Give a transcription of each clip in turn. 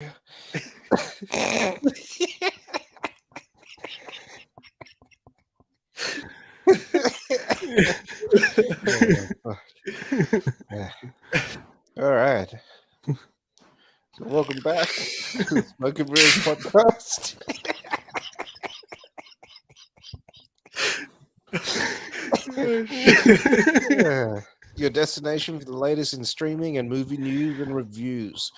Yeah. All right. So welcome back to the Smoke and Mirrors podcast. Your destination for the latest in streaming and movie news and reviews.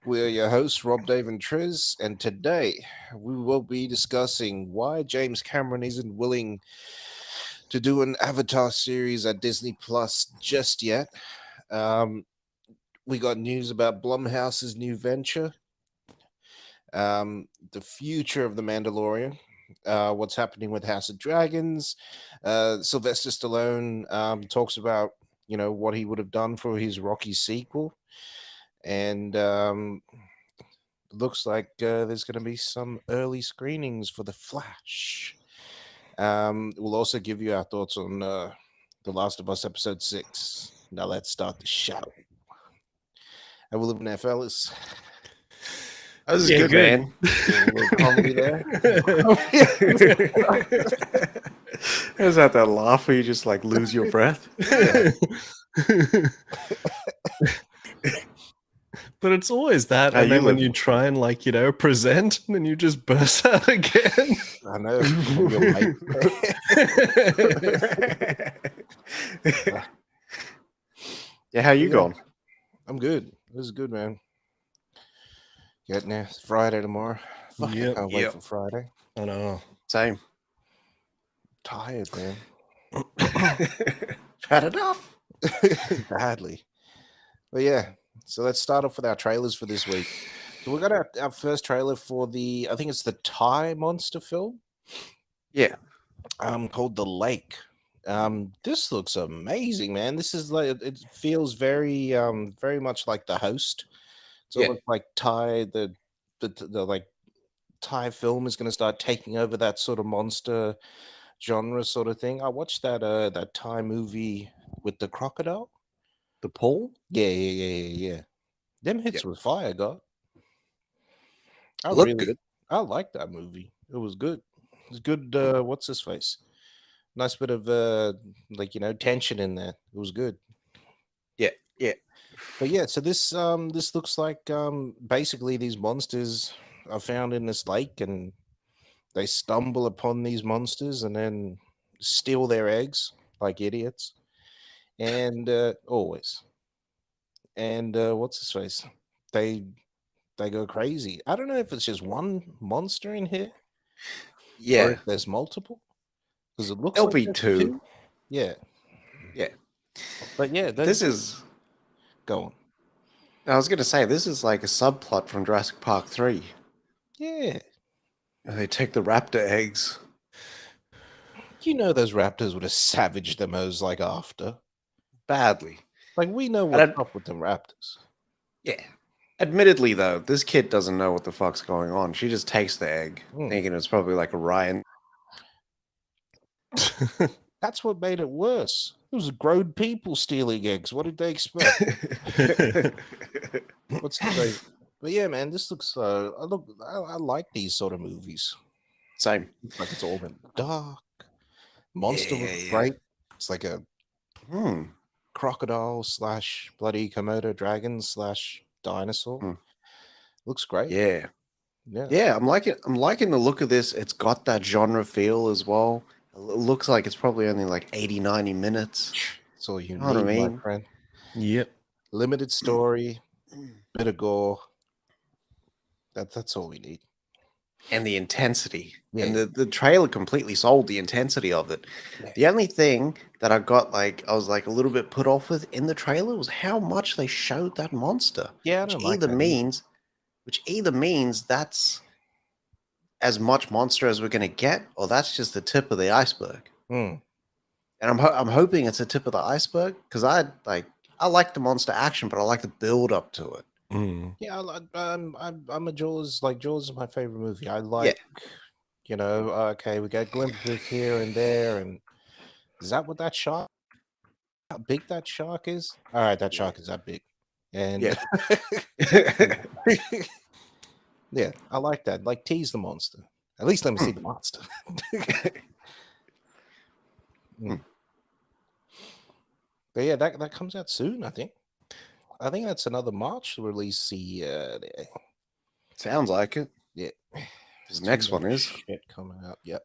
We're your hosts, Rob, Dave, and Triz, and today we will be discussing why James Cameron isn't willing to do an Avatar series at Disney Plus just yet. We got news about Blumhouse's new venture, the future of The Mandalorian, what's happening with House of Dragons. Sylvester Stallone talks about, what he would have done for his Rocky sequel. And looks like there's going to be some early screenings for The Flash. We'll also give you our thoughts on The Last of Us Episode 6. Now let's start the show. How we living there, fellas? That was good, man. A little comedy there. Is that laugh where you just like lose your breath? But it's always that, and then when you try and present, and then you just burst out again. I know. Yeah, how you going? I'm good. This is good, man. Getting there. It's Friday tomorrow. I can't wait for Friday. I know. Same. Tired, man. Had enough. Badly. But yeah, so let's start off with our trailers for this week. So we got our first trailer for I think it's the Thai monster film. Yeah. Called The Lake. This looks amazing, man. This is like, it feels very much like The Host. So it looks like Thai, the like Thai film is going to start taking over that sort of monster genre sort of thing. I watched that Thai movie with the crocodile. The Pole? Yeah. Them hits was fire, God. I liked that movie. It was good. It was good. What's his face? Nice bit of tension in there. It was good. Yeah. But yeah, so this looks like basically these monsters are found in this lake, and they stumble upon these monsters and then steal their eggs like idiots. And always. And what's his face? They go crazy. I don't know if it's just one monster in here. Yeah. Or if there's multiple. Because it looks There'll like be two. Yeah. But yeah, this is... Go on. I was going to say, this is like a subplot from Jurassic Park 3. Yeah. They take the raptor eggs. You know those raptors would have savaged them after. Badly. Like, we know what's up with them raptors. Yeah. Admittedly, though, this kid doesn't know what the fuck's going on. She just takes the egg, thinking it's probably like a Ryan. That's what made it worse. It was grown people stealing eggs. What did they expect? What's crazy? But yeah, man, this looks. I like these sort of movies. Same. It's like it's all been dark. Monster looks great. It's like a crocodile / bloody Komodo dragon / dinosaur. Looks great. Yeah. I'm liking the look of this. It's got that genre feel as well. It looks like it's probably only like 80, 90 minutes. That's all you need, my friend. Yep. Limited story, bit of gore. That's all we need. And the intensity. Yeah. And the trailer completely sold the intensity of it. Yeah. The only thing that I was like a little bit put off with in the trailer was how much they showed that monster. Yeah, which either means that's as much monster as we're going to get, or that's just the tip of the iceberg. And I'm hoping it's the tip of the iceberg, because I like the monster action, but I like the build up to it. Yeah, I'm a Jaws. Like, Jaws is my favorite movie. I like, okay, we got glimpses here and there, and is that what that shark? How big that shark is? All right, that shark is that big, and Yeah, I like that. Like, tease the monster. At least let me see the monster. But yeah, that comes out soon, I think. I think that's another March release. Sounds like it. Yeah. This next one is shit coming out. Yep.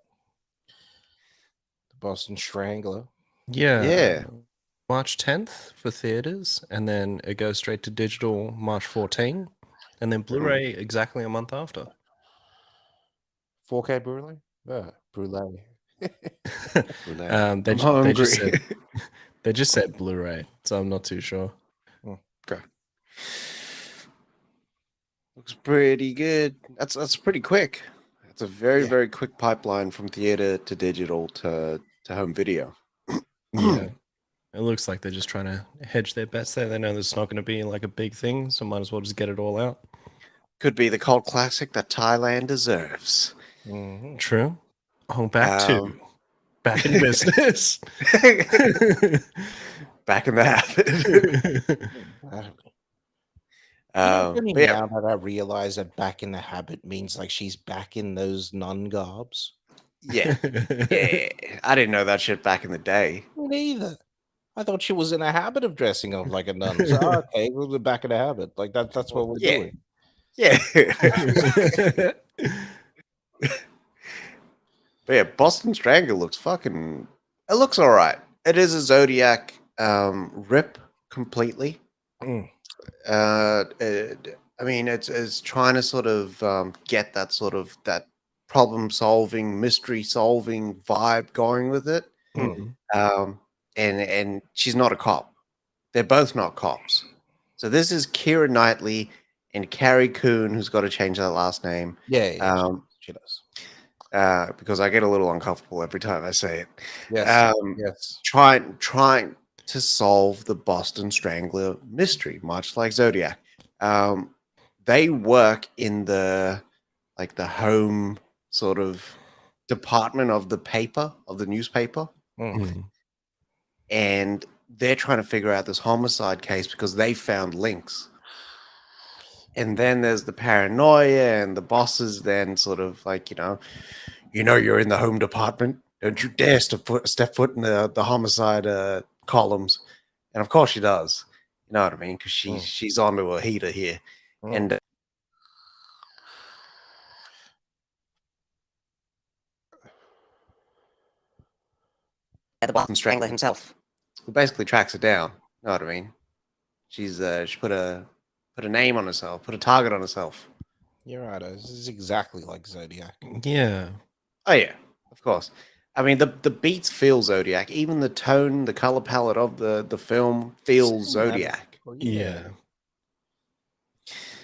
The Boston Strangler. Yeah. March 10th for theaters, and then it goes straight to digital March 14, and then Blu-ray exactly a month after. 4K Blu-ray? Blu-ray. They just said Blu-ray, so I'm not too sure. Okay. Looks pretty good. That's pretty quick. It's a very quick pipeline from theater to digital to home video. Yeah. It looks like they're just trying to hedge their bets there. They know there's not going to be like a big thing, so might as well just get it all out. Could be the cult classic that Thailand deserves. Mm-hmm. True. Oh, back in business. Back in the habit. Now that I realize that back in the habit means like she's back in those nun garbs. Yeah. I didn't know that shit back in the day. Me neither. I thought she was in a habit of dressing up like a nun. So, okay, we're back in the habit. Like that's what we're doing. Yeah. But yeah, Boston Strangler looks fucking. It looks all right. It is a Zodiac rip completely. I mean, it's trying to sort of get that sort of that problem solving, mystery solving vibe going with it. And she's not a cop. They're both not cops. So this is Keira Knightley and Carrie Coon, who's got to change that last name. Yeah, she does. Because I get a little uncomfortable every time I say it. Yes. Trying to solve the Boston Strangler mystery, much like Zodiac. They work in the home sort of department of the newspaper. And they're trying to figure out this homicide case because they found links. And then there's the paranoia, and the bosses then sort of like, you're in the home department. Don't you dare step foot in the homicide columns. And of course she does. You know what I mean? Because she's onto a heater here. And the Boston Strangler himself, who basically tracks her down. You know what I mean? She put a name on herself, put a target on herself. You're right. This is exactly like Zodiac. Yeah. Oh yeah, of course. I mean, the beats feel Zodiac. Even the tone, the color palette of the film feels Zodiac. Yeah.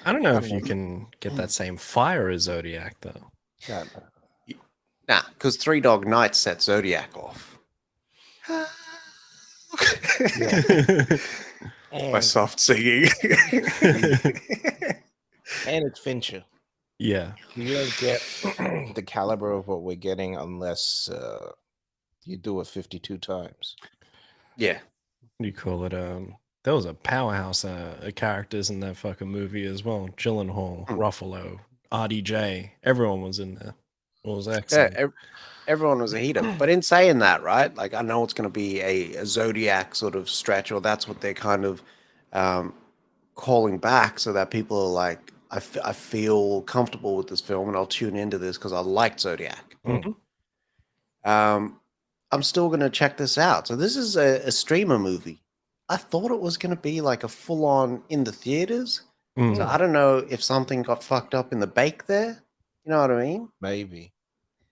I don't know if you can get that same fire as Zodiac, though. Nah, because Three Dog Night set Zodiac off. My soft singing. And it's Fincher. Yeah. You don't get the caliber of what we're getting unless you do it 52 times. Yeah. What do you call it? There was a powerhouse of characters in that fucking movie as well. Gyllenhaal, Ruffalo, RDJ. Everyone was in there. It was excellent. Yeah, everyone was a heater. But in saying that, right? Like, I know it's going to be a Zodiac sort of stretch, or that's what they're kind of calling back, so that people are like, I feel comfortable with this film and I'll tune into this because I liked Zodiac. I'm still going to check this out. So this is a streamer movie. I thought it was going to be like a full-on in the theaters. So I don't know if something got fucked up in the bake there. You know what I mean? Maybe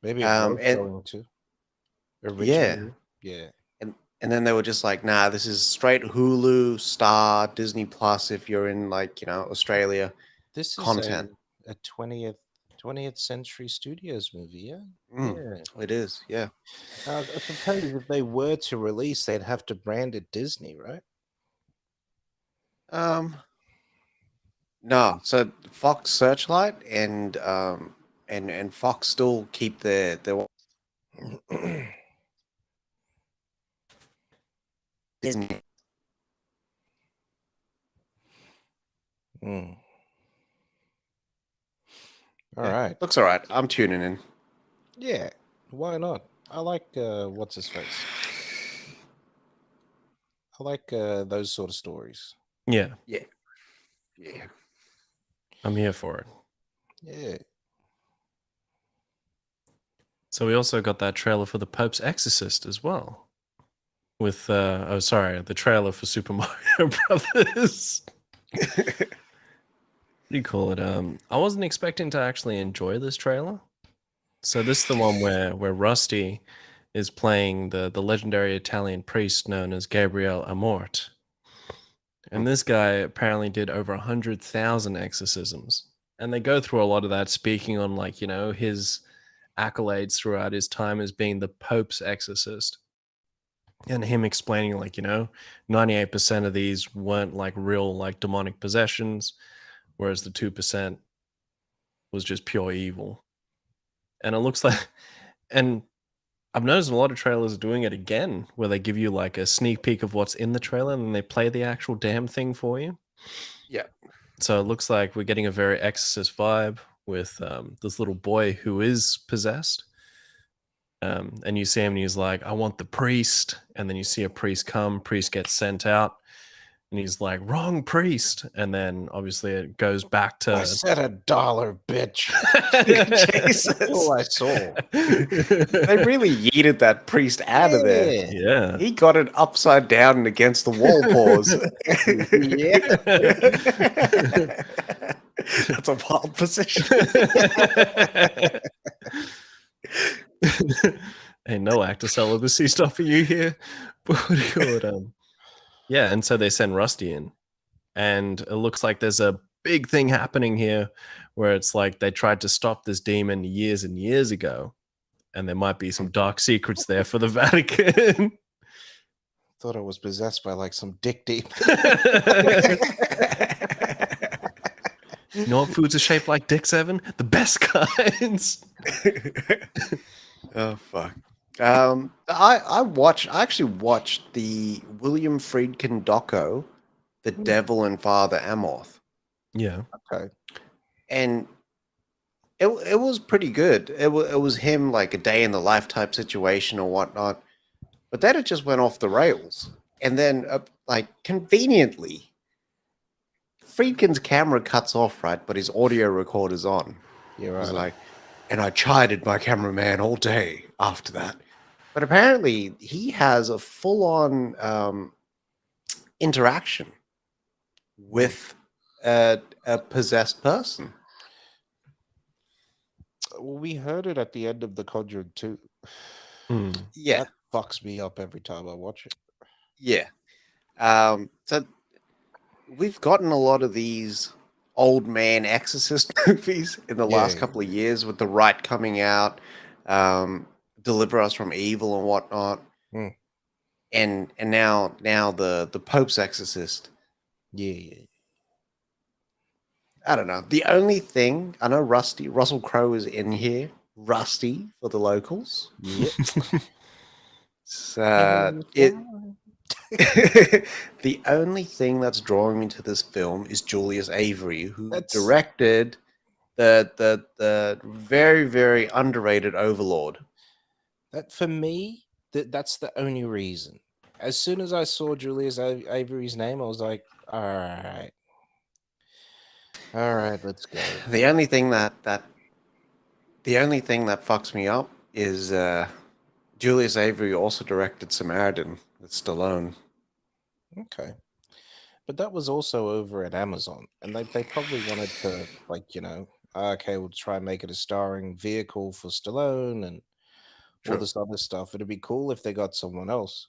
it was going to. Originally. Yeah. And then they were just like, nah, this is straight Hulu, Star, Disney Plus if you're in Australia. This is content. A 20th Century Studios movie, yeah? Yeah. It is, yeah. I suppose if they were to release, they'd have to brand it Disney, right? No, so Fox Searchlight and Fox still keep their Disney. All right. Looks all right. I'm tuning in. Yeah. Why not? I like what's his face. I like those sort of stories. Yeah. Yeah. Yeah. I'm here for it. Yeah. So we also got that trailer for the Pope's Exorcist as well. With the trailer for Super Mario Brothers. What do you call it? I wasn't expecting to actually enjoy this trailer. So this is the one where Rusty is playing the legendary Italian priest known as Gabriel Amort. And this guy apparently did over 100,000 exorcisms. And they go through a lot of that, speaking on his accolades throughout his time as being the Pope's exorcist. And him explaining 98% of these weren't real demonic possessions, whereas the 2% was just pure evil. And it looks like, and I've noticed a lot of trailers are doing it again, where they give you a sneak peek of what's in the trailer and then they play the actual damn thing for you. Yeah. So it looks like we're getting a very Exorcist vibe with this little boy who is possessed. And you see him and he's like, I want the priest. And then you see a priest come, priest gets sent out. And he's like, wrong priest. And then obviously it goes back to... I said $1, bitch. Jesus. That's all I saw. They really yeeted that priest out of there. Yeah. He got it upside down and against the wall paws. Yeah. That's a wild position. Ain't no actor celibacy stuff for you here. But what do you call it? Yeah, and so they send Rusty in. And it looks like there's a big thing happening here where it's like they tried to stop this demon years and years ago. And there might be some dark secrets there for the Vatican. Thought I was possessed by some dick demon. You know what foods are shaped like dicks, Evan? The best kinds. Oh, fuck. I actually watched the William Friedkin doco, The Devil and Father Amorth. Yeah. Okay. And it was pretty good. It was him a day in the life type situation or whatnot. But then it just went off the rails. And then conveniently, Friedkin's camera cuts off, right? But his audio recorder's on. You're right. It was and I chided my cameraman all day after that. But apparently he has a full-on interaction with a possessed person. Well, we heard it at the end of The Conjuring 2. Yeah. That fucks me up every time I watch it. Yeah. So we've gotten a lot of these old man exorcist movies in the last couple of years with The Rite coming out, Deliver Us from Evil and whatnot. And now the Pope's Exorcist. Yeah. I don't know. The only thing I know, Russell Crowe is in here. Rusty for the locals. Yep. The only thing that's drawing me to this film is Julius Avery, who That's- directed the very, very underrated Overlord. That for me, that's the only reason. As soon as I saw Julius Avery's name, I was like, all right, let's go. The only thing that fucks me up is Julius Avery also directed Samaritan with Stallone. Okay. But that was also over at Amazon. And they probably wanted to, okay, we'll try and make it a starring vehicle for Stallone and all this other stuff. It'd be cool if they got someone else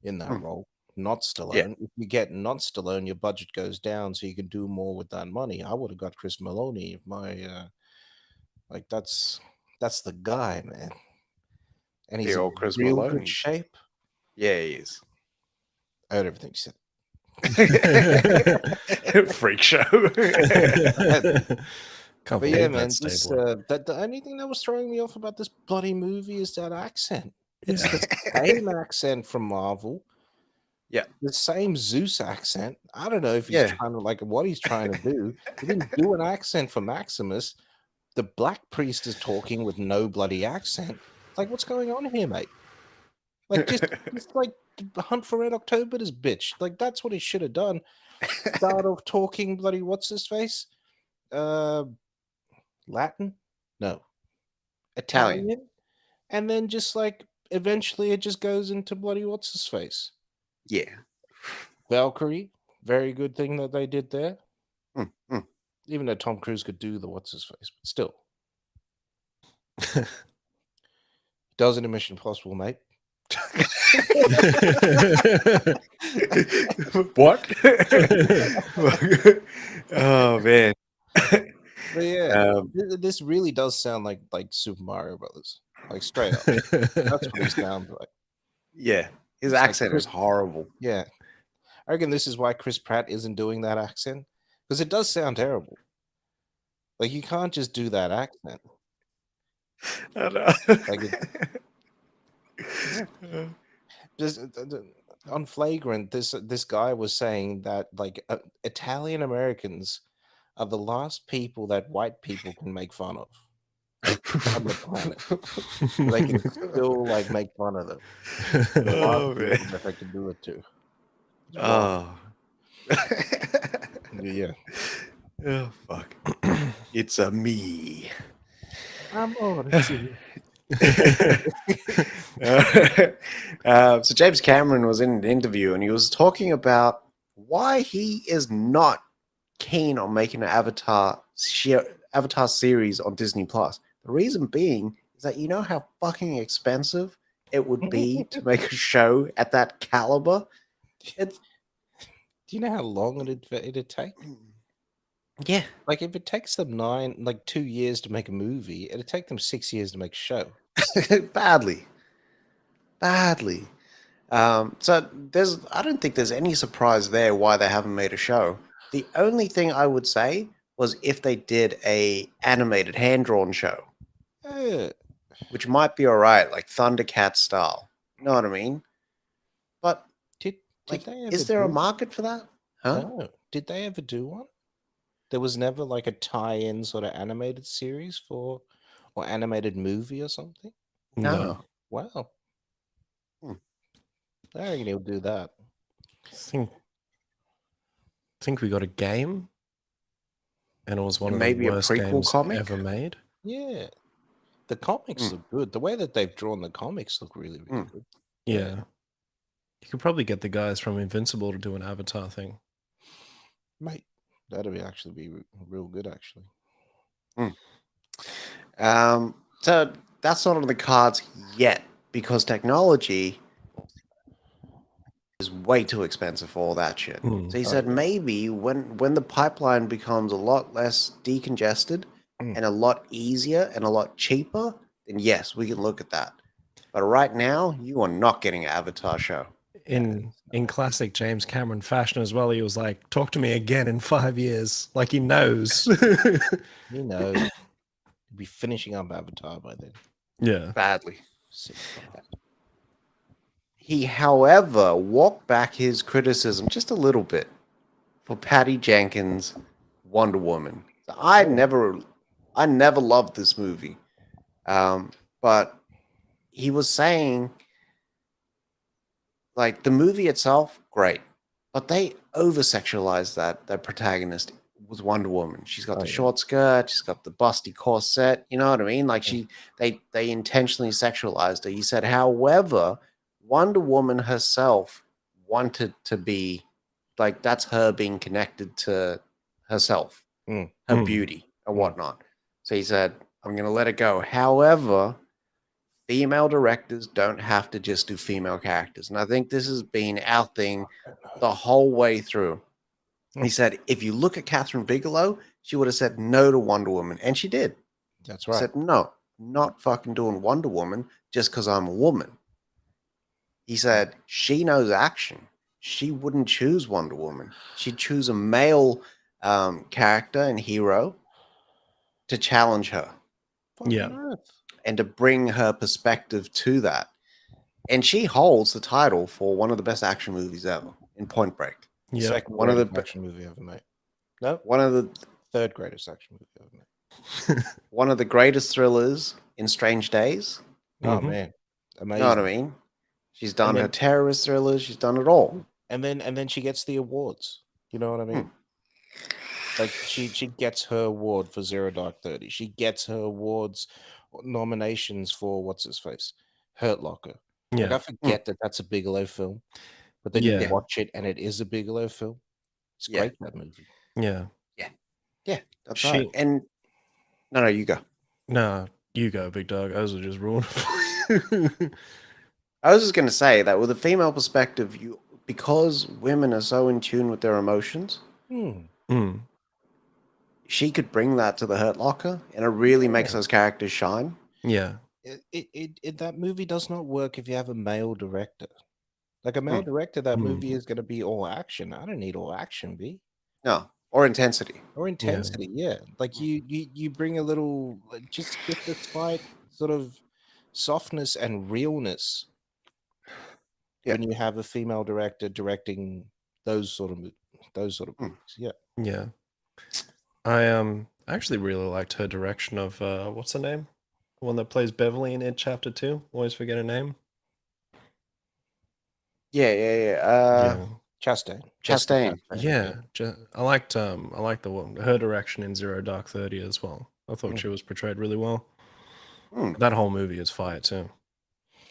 in that role, not Stallone. Yeah. If you get not Stallone, your budget goes down so you can do more with that money. I would have got Chris Maloney if my that's the guy, man. And he's The in old Chris real Maloney. good shape. Yeah, he is. I heard everything you said. Freak show. But yeah, man, the only thing that was throwing me off about this bloody movie is that accent. It's the same accent from Marvel. Yeah. The same Zeus accent. I don't know if he's trying to what he's trying to do. He didn't do an accent for Maximus. the black priest is talking with no bloody accent. Like, what's going on here, mate? Like, just like Hunt for Red October, this bitch. Like, that's what he should have done. Start off talking bloody what's his face? Latin? No. Italian? And then just like eventually it just goes into bloody what's his face? Yeah. Valkyrie. Very good thing that they did there. Mm. Even though Tom Cruise could do the what's his face, but still. Does it in Mission Impossible, mate. What? Oh man. But yeah, this really does sound like Super Mario Brothers. Like straight up. That's what he sounds like. Yeah. His It's like accent Chris- is horrible. Yeah. I reckon this is why Chris Pratt isn't doing that accent. Because it does sound terrible. Like you can't just do that accent. I know. Like just on Flagrant, this guy was saying that like Italian Americans are the last people that white people can make fun of on the planet. They can still like make fun of them. The last people that they can do it to. Oh. Yeah. Oh fuck. It's a me. I'm on So James Cameron was in an interview and he was talking about why he is not keen on making an Avatar series on Disney Plus. The reason being is that you know how fucking expensive it would be to make a show at that caliber. Do you know how long it'd take? Yeah. Like if it takes them 2 years to make a movie, it'd take them 6 years to make a show. Badly. So I don't think there's any surprise there why they haven't made a show. The only thing I would say was if they did a animated hand-drawn show, which might be all right, like Thundercat style. You know what I mean? But is there a market for that? Huh? No. Did they ever do one? There was never like a tie-in sort of animated series or animated movie or something? No. Wow. I reckon he'll do that. I think we got a game, and it was one Maybe of a the worst prequel games comic? ever made. Yeah. The comics look good. The way that they've drawn the comics look really, really good. Yeah. You could probably get the guys from Invincible to do an Avatar thing. Mate, that'd actually be real good, actually. So that's not on the cards yet because technology is way too expensive for all that shit. So he said maybe when the pipeline becomes a lot less decongested and a lot easier and a lot cheaper, then yes, we can look at that. But right now, you are not getting an Avatar show. In classic James Cameron fashion as well, he was like, "Talk to me again in 5 years," like he knows. He knows. He'll be finishing up Avatar by then. Yeah, badly. He, however, walked back his criticism just a little bit for Patty Jenkins' Wonder Woman. I never loved this movie, but he was saying, like, the movie itself, great, but they over-sexualized that protagonist was Wonder Woman. She's got the short skirt, she's got the busty corset, you know what I mean? Like they intentionally sexualized her. He said, however, Wonder Woman herself wanted to be like that's her being connected to herself, her beauty and whatnot. So he said, I'm gonna let it go. However, female directors don't have to just do female characters. And I think this has been our thing the whole way through. He said, if you look at Catherine Bigelow, she would have said no to Wonder Woman. And she did. That's right. She said, no, not fucking doing Wonder Woman just because I'm a woman. He said, she knows action. She wouldn't choose Wonder Woman. She'd choose a male character and hero to challenge her. And to bring her perspective to that. And she holds the title for one of the best action movies ever in Point Break. Second one of the action movie ever made. No, one of the third greatest action movie ever made. One of the greatest thrillers in Strange Days. Oh Mhm. man, You know what I amazing. mean? She's done her then- terrorist thrillers. She's done it all. And then she gets the awards. You know what I mean? Hmm. Like she gets her award for Zero Dark 30. She gets her awards nominations for what's his face, Hurt Locker. Like Yeah. I forget that that's a Bigelow film, but then Yeah. you watch it and it is a Bigelow film. It's Yeah. great, that movie. Yeah. Yeah, that's She- right. And no, you go. Nah, you go, big dog. I was just ruined for you. I was just going to say that with a female perspective, because women are so in tune with their emotions, Mm. she could bring that to the Hurt Locker, and it really makes Yeah. those characters shine. Yeah. That movie does not work if you have a male director. Like a male director, that Hmm. movie is going to be all action. I don't need all action, B. No, or intensity. Or intensity, yeah. Like you bring a little, just a slight sort of softness and realness Yeah. when you have a female director directing those sort of movies. Yeah. Yeah. I actually really liked her direction of what's her name? The one that plays Beverly in It Chapter 2. Always forget her name. Yeah. yeah. Chastain. Chastain. Yeah. I liked the one her direction in Zero Dark 30 as well. I thought she was portrayed really well. That whole movie is fire too.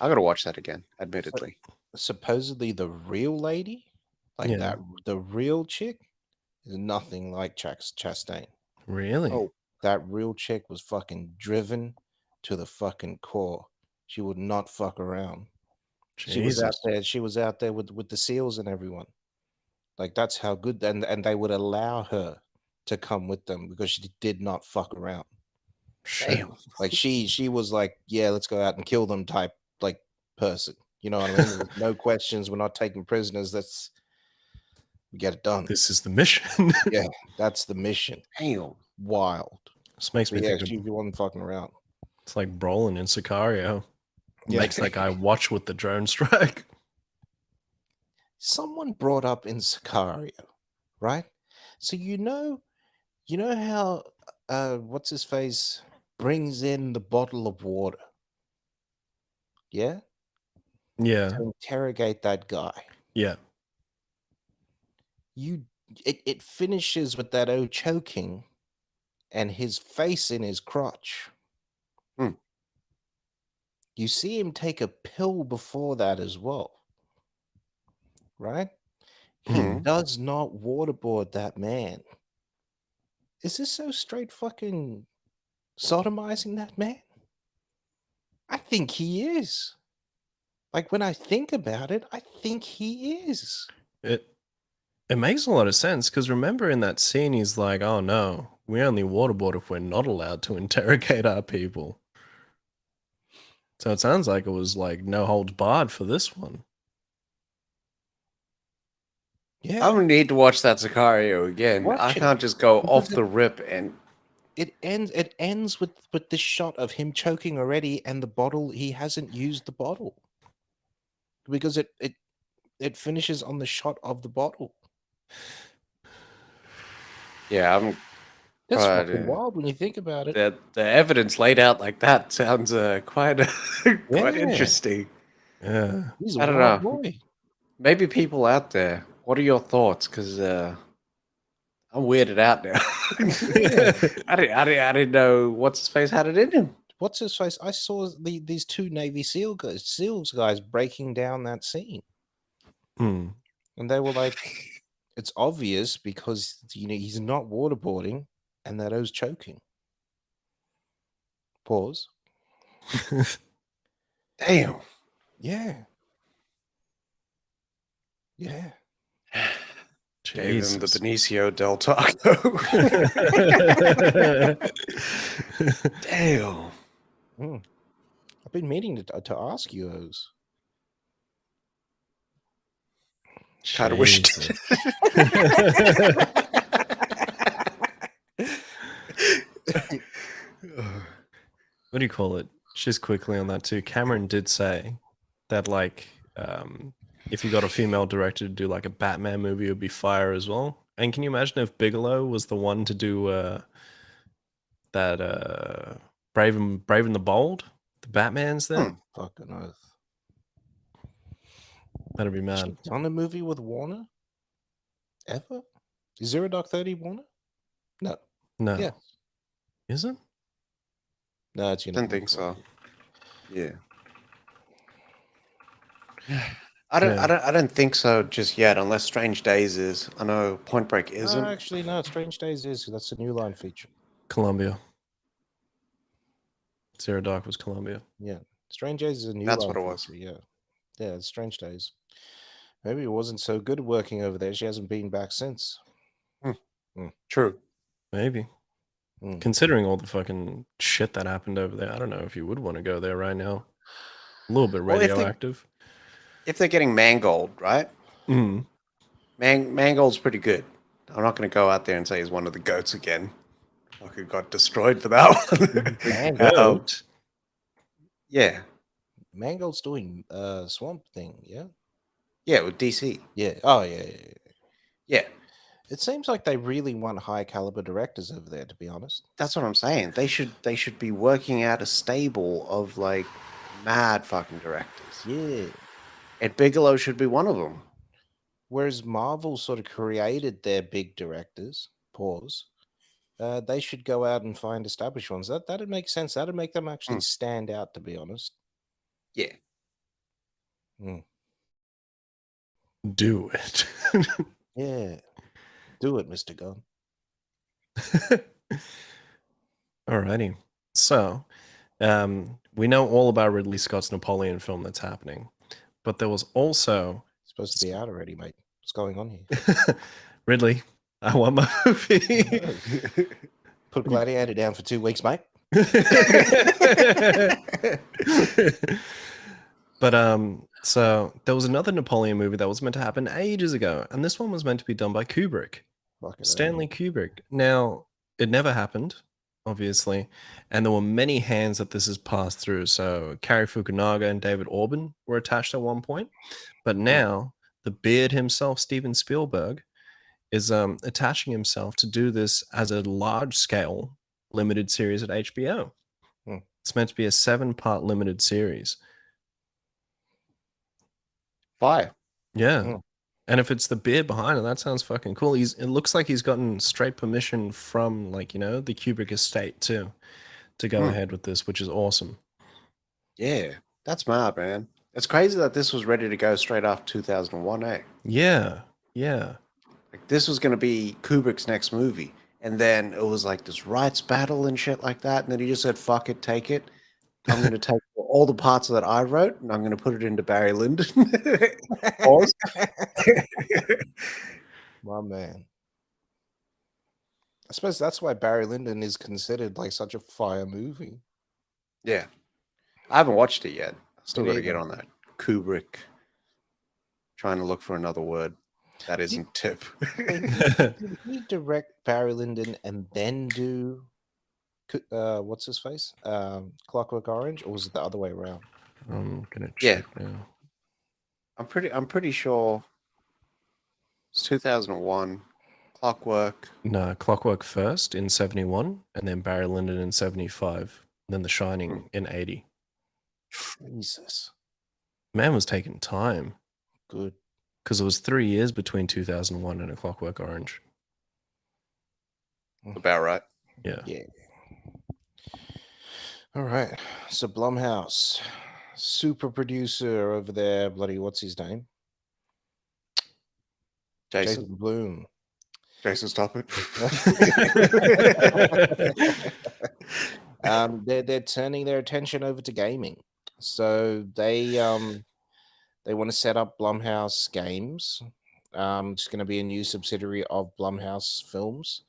I gotta watch that again, admittedly. Supposedly the real lady, like Yeah. the real chick, is nothing like Chastain. Really? Oh. That real chick was fucking driven to the fucking core. She would not fuck around. She was out there. She was out there with the SEALs and everyone. Like that's how good. And they would allow her to come with them because she did not fuck around. Damn. Like she was like, yeah, let's go out and kill them type like person. You know what I mean? No questions. We're not taking prisoners. We get it done. This is the mission. Yeah, that's the mission. Damn. Wild. This makes me Yeah, think she of wasn't fucking around. it's like Brolin in Sicario. Yeah. Makes that guy watch with the drone strike. Someone brought up in Sicario, right? So you know how what's his face brings in the bottle of water, yeah, Yeah. to interrogate that guy. Yeah. It finishes with that choking and his face in his crotch. You see him take a pill before that as well, right? He does not waterboard that man. Is this so straight fucking sodomizing that man? I think he is. Like when I think about it, I think he is. It makes a lot of sense because remember in that scene he's like, "Oh no, we only waterboard if we're not allowed to interrogate our people." So it sounds like it was like no holds barred for this one. Yeah. I don't need to watch that Sicario again. Watch I it. can't just go Because off the rip and It ends with this shot of him choking already and the bottle, he hasn't used the bottle. Because it finishes on the shot of the bottle. yeah, I'm That's Right, fucking yeah. wild when you think about it. the evidence laid out like that sounds quite quite Yeah. interesting. Yeah. He's a I don't wild know. boy. Maybe people out there, what are your thoughts? Because I'm weirded out now. I didn't know what's his face had it in him. What's his face? I saw these two Navy SEALs guys breaking down that scene. Hmm. And they were like, it's obvious because he's not waterboarding and that O's choking. Pause. Damn. Yeah. Yeah. Gave him the Jesus. Benicio del Taco. Damn. I've been meaning to ask you those. Kind of wish. Jesus. What do you call it? Just quickly on that too. Cameron did say that like if you got a female director to do like a Batman movie, it would be fire as well. And can you imagine if Bigelow was the one to do that Brave and the Bold, the Batman's there. Fucking oath. That'd be mad. She's done a movie with Warner? Ever? Is Zero Dark 30 Warner? No. No. Yeah. Is it? No, it's Didn't think so. Yeah. I don't think so just yet, unless Strange Days is. I know Point Break isn't. Actually, no, Strange Days is. That's a New Line feature. Columbia. Zero Dark was Columbia. Yeah. Strange Days is a New That's Line what it was. feature, yeah. Yeah, it's Strange Days. Maybe it wasn't so good working over there. She hasn't been back since. True. Maybe. Considering all the fucking shit that happened over there, I don't know if you would want to go there right now. A little bit radioactive. If they're getting Mangold, right? Mm. Mangold's pretty good. I'm not going to go out there and say he's one of the goats again. Fucking got destroyed for that one. Mangold? Yeah. Mangold's doing Swamp Thing, yeah? Yeah, with DC. Yeah. Oh, yeah. Yeah. It seems like they really want high caliber directors over there, to be honest. That's what I'm saying. They should be working out a stable of like mad fucking directors. Yeah. And Bigelow should be one of them. Whereas Marvel sort of created their big directors, they should go out and find established ones. That'd make sense. That'd make them actually stand out, to be honest. Yeah. Do it. Yeah. Do it, Mr. Gunn. Alrighty. So, we know all about Ridley Scott's Napoleon film that's happening, but there was also It's supposed to be out already, mate. What's going on here? Ridley, I want my movie. Put Gladiator down for 2 weeks, mate. But so there was another Napoleon movie that was meant to happen ages ago, and this one was meant to be done by Kubrick, Stanley Kubrick. Now, it never happened, obviously, and there were many hands that this has passed through. So Cary Fukunaga and David Orban were attached at one point, but now the beard himself, Steven Spielberg, is attaching himself to do this as a large-scale limited series at HBO. It's meant to be a 7-part limited series. Fire. Yeah. And if it's the beard behind it, that sounds fucking cool. It looks like he's gotten straight permission from, like, the Kubrick estate too, to go ahead with this, which is awesome. Yeah, that's mad, man. It's crazy that this was ready to go straight after 2001, eh? Yeah. Like, this was going to be Kubrick's next movie. And then it was like this rights battle and shit like that. And then he just said, fuck it, take it. I'm going to take all the parts that I wrote and I'm going to put it into Barry Lyndon. Pause. My man. I suppose that's why Barry Lyndon is considered like such a fire movie. Yeah. I haven't watched it yet. Still got to get on that. Kubrick. Trying to look for another word that isn't tip. Did he direct Barry Lyndon and then do what's his face? Clockwork Orange, or was it the other way around? I'm gonna check now. I'm pretty sure it's 2001. Clockwork. No, Clockwork first in 71, and then Barry Lyndon in 75, and then The Shining in 80. Jesus. Man was taking time. Good. Because it was 3 years between 2001 and A Clockwork Orange. About right. Yeah. All right. So Blumhouse, super producer over there, bloody what's his name? Jason Blum. Jason, stop it. They're turning their attention over to gaming. So they want to set up Blumhouse Games. It's going to be a new subsidiary of Blumhouse Films.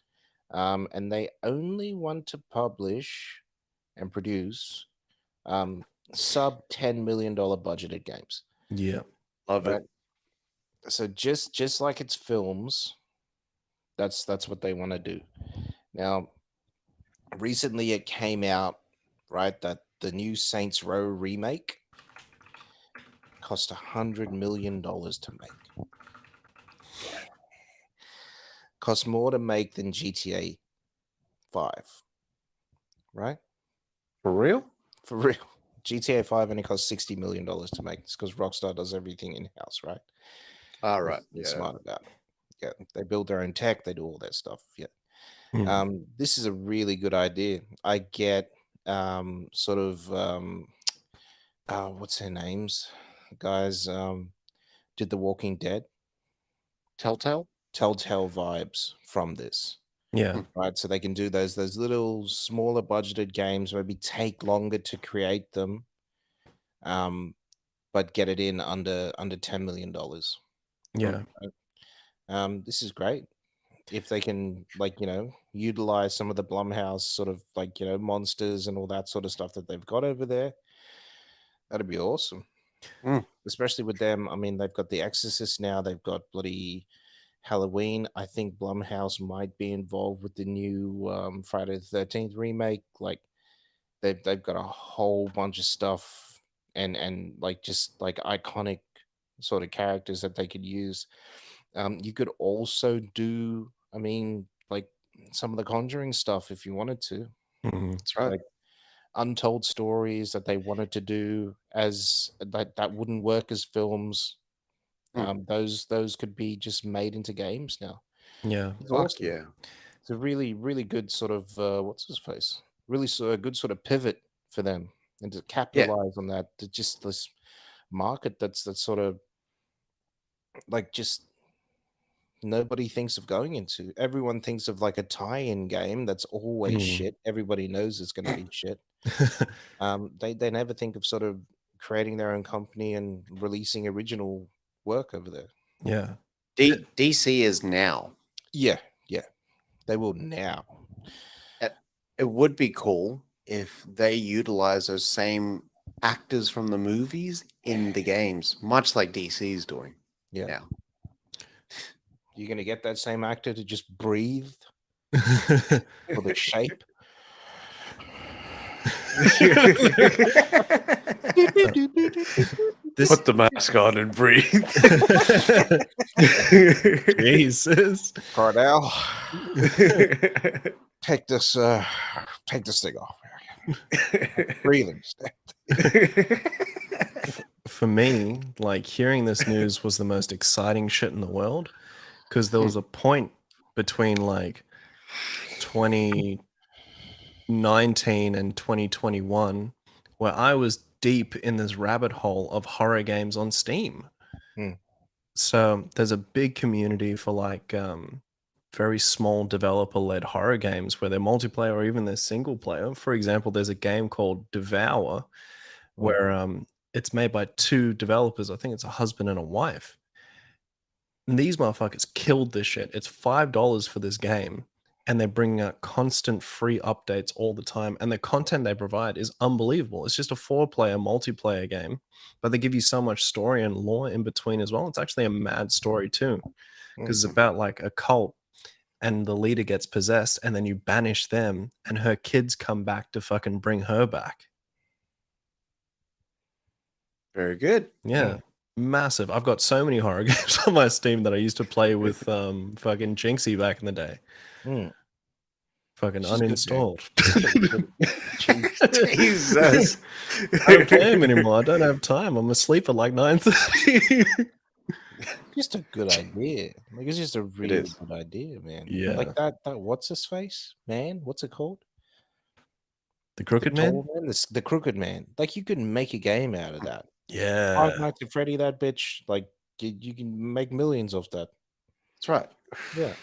And they only want to publish and produce sub $10 million budgeted games. Yeah. Love it. So just like it's films, that's what they want to do. Now, recently it came out, right, that the new Saints Row remake cost $100 million to make. Cost more to make than GTA 5. right? For real? For real. GTA 5 only cost $60 million to make this because Rockstar does everything in house, right? All right. They're Yeah. smart about it. Yeah, they build their own tech. They do all that stuff. Yeah. This is a really good idea. I get sort of what's their names, guys? Did The Walking Dead Telltale vibes from this, Yeah. right? So they can do those little smaller budgeted games, maybe take longer to create them, but get it in under $10 million. Yeah. This is great. If they can, like, utilize some of the Blumhouse sort of, like, monsters and all that sort of stuff that they've got over there, that'd be awesome. Especially with them. I mean, they've got The Exorcist now. They've got bloody Halloween. I think Blumhouse might be involved with the new Friday the 13th remake. Like, they've got a whole bunch of stuff and like just like iconic sort of characters that they could use. You could also do, I mean, like some of the Conjuring stuff if you wanted to. That's right. Like untold stories that they wanted to do as that wouldn't work as films. Those could be just made into games now. Yeah. It's Fuck awesome. yeah. It's a really, really good sort of what's his face? Really sort of good sort of pivot for them and to capitalize on that. To just this market that's sort of like just nobody thinks of going into. Everyone thinks of like a tie-in game that's always shit. Everybody knows it's going to be shit. They never think of sort of creating their own company and releasing original work over there. Yeah. DC is now. Yeah, they will now. It would be cool if they utilize those same actors from the movies in the games, much like DC is doing. Yeah. Now. You're going to get that same actor to just breathe for the shape. Put the mask on and breathe. Jesus. Cardell, take this thing off. Breathing. For me, like hearing this news was the most exciting shit in the world because there was a point between like 2019 and 2021 where I was deep in this rabbit hole of horror games on Steam. So there's a big community for like very small developer-led horror games where they're multiplayer or even they're single player. For example, there's a game called Devour where it's made by two developers. I think it's a husband and a wife. And these motherfuckers killed this shit. It's $5 for this game. And they're bringing out constant free updates all the time. And the content they provide is unbelievable. It's just a 4-player multiplayer game, but they give you so much story and lore in between as well. It's actually a mad story too, because it's about like a cult and the leader gets possessed and then you banish them and her kids come back to fucking bring her back. Very good. Yeah. Massive. I've got so many horror games on my Steam that I used to play with fucking Jinxie back in the day. Fucking uninstalled. Jesus. I don't play them anymore. I don't have time. I'm asleep at like 9:30. Just a good idea. Like it's just a really good idea, man. Yeah. Like that what's his face? Man, what's it called? The Crooked Man? The Crooked Man. Like you can make a game out of that. Yeah. Five Nights at Freddy, that bitch. Like you can make millions off that. That's right. Yeah.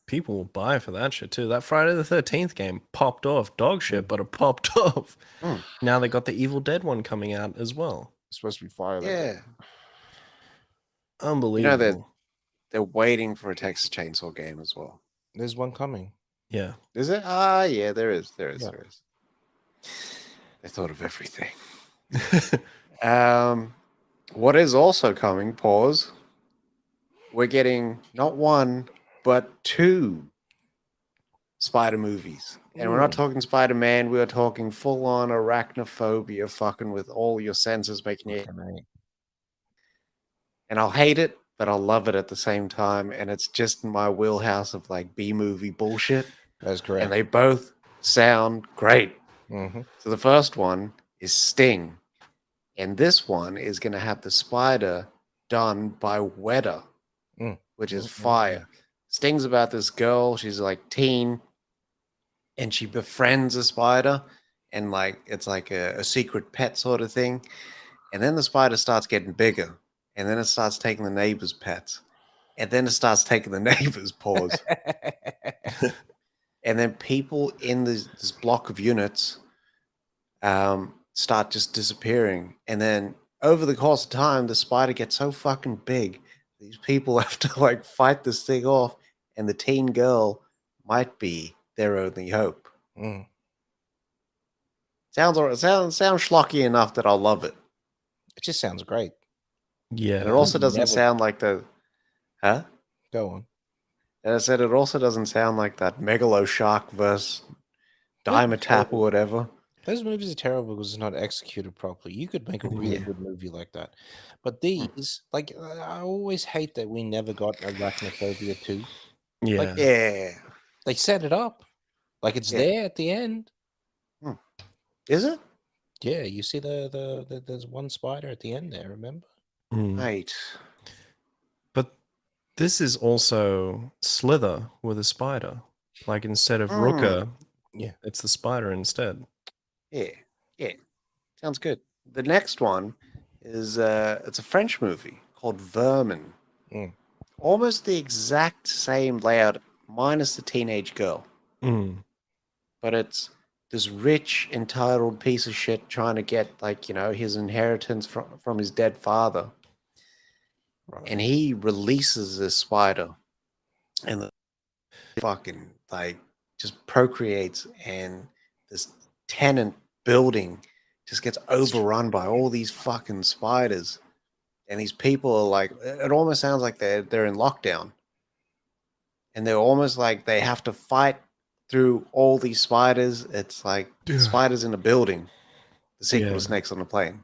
People will buy for that shit too. That Friday the 13th game popped off. Dog shit, but it popped off. Now they got the Evil Dead one coming out as well. It's supposed to be fire. Yeah. Unbelievable. You know, they're waiting for a Texas Chainsaw game as well. There's one coming. Yeah. Is it? Yeah, there is. There is. They thought of everything. What is also coming, pause. We're getting not one, but 2 Spider movies. And we're not talking Spider-Man, we are talking full-on arachnophobia, fucking with all your senses making it. And I'll hate it, but I'll love it at the same time. And it's just in my wheelhouse of like B-movie bullshit. That's correct. And they both sound great. Mm-hmm. So the first one is Sting. And this one is going to have the spider done by Weta, which is fire. Sting's about this girl. She's like teen. And she befriends a spider. And like it's like a secret pet sort of thing. And then the spider starts getting bigger. And then it starts taking the neighbor's pets. And then it starts taking the neighbor's paws. And then people in this block of units start just disappearing. And then over the course of time, the spider gets so fucking big. These people have to like fight this thing off. And the teen girl might be their only hope. Sounds schlocky enough that I'll love it. It just sounds great. Yeah. And it also doesn't sound like the... Huh? Go on. And I said it also doesn't sound like that Megalo Shark versus Dimetap or whatever. Those movies are terrible because it's not executed properly. You could make a really good movie like that. But these, like, I always hate that we never got Arachnophobia 2. Yeah. Like, they set it up. Like, it's there at the end. Is it? Yeah, you see there's one spider at the end there, remember? Right. But this is also Slither with a spider. Like instead of Rooker, it's the spider instead. Yeah. Sounds good. The next one is it's a French movie called Vermin. Almost the exact same layout, minus the teenage girl. But it's this rich, entitled piece of shit trying to get, like, you know, his inheritance from his dead father. Right. And he releases this spider, and the fucking, like, just procreates, and this tenant building just gets overrun by all these fucking spiders. And these people are like, it almost sounds like they're in lockdown. And they're almost like they have to fight through all these spiders. It's like spiders in a building. The sequel to Snakes on a Plane.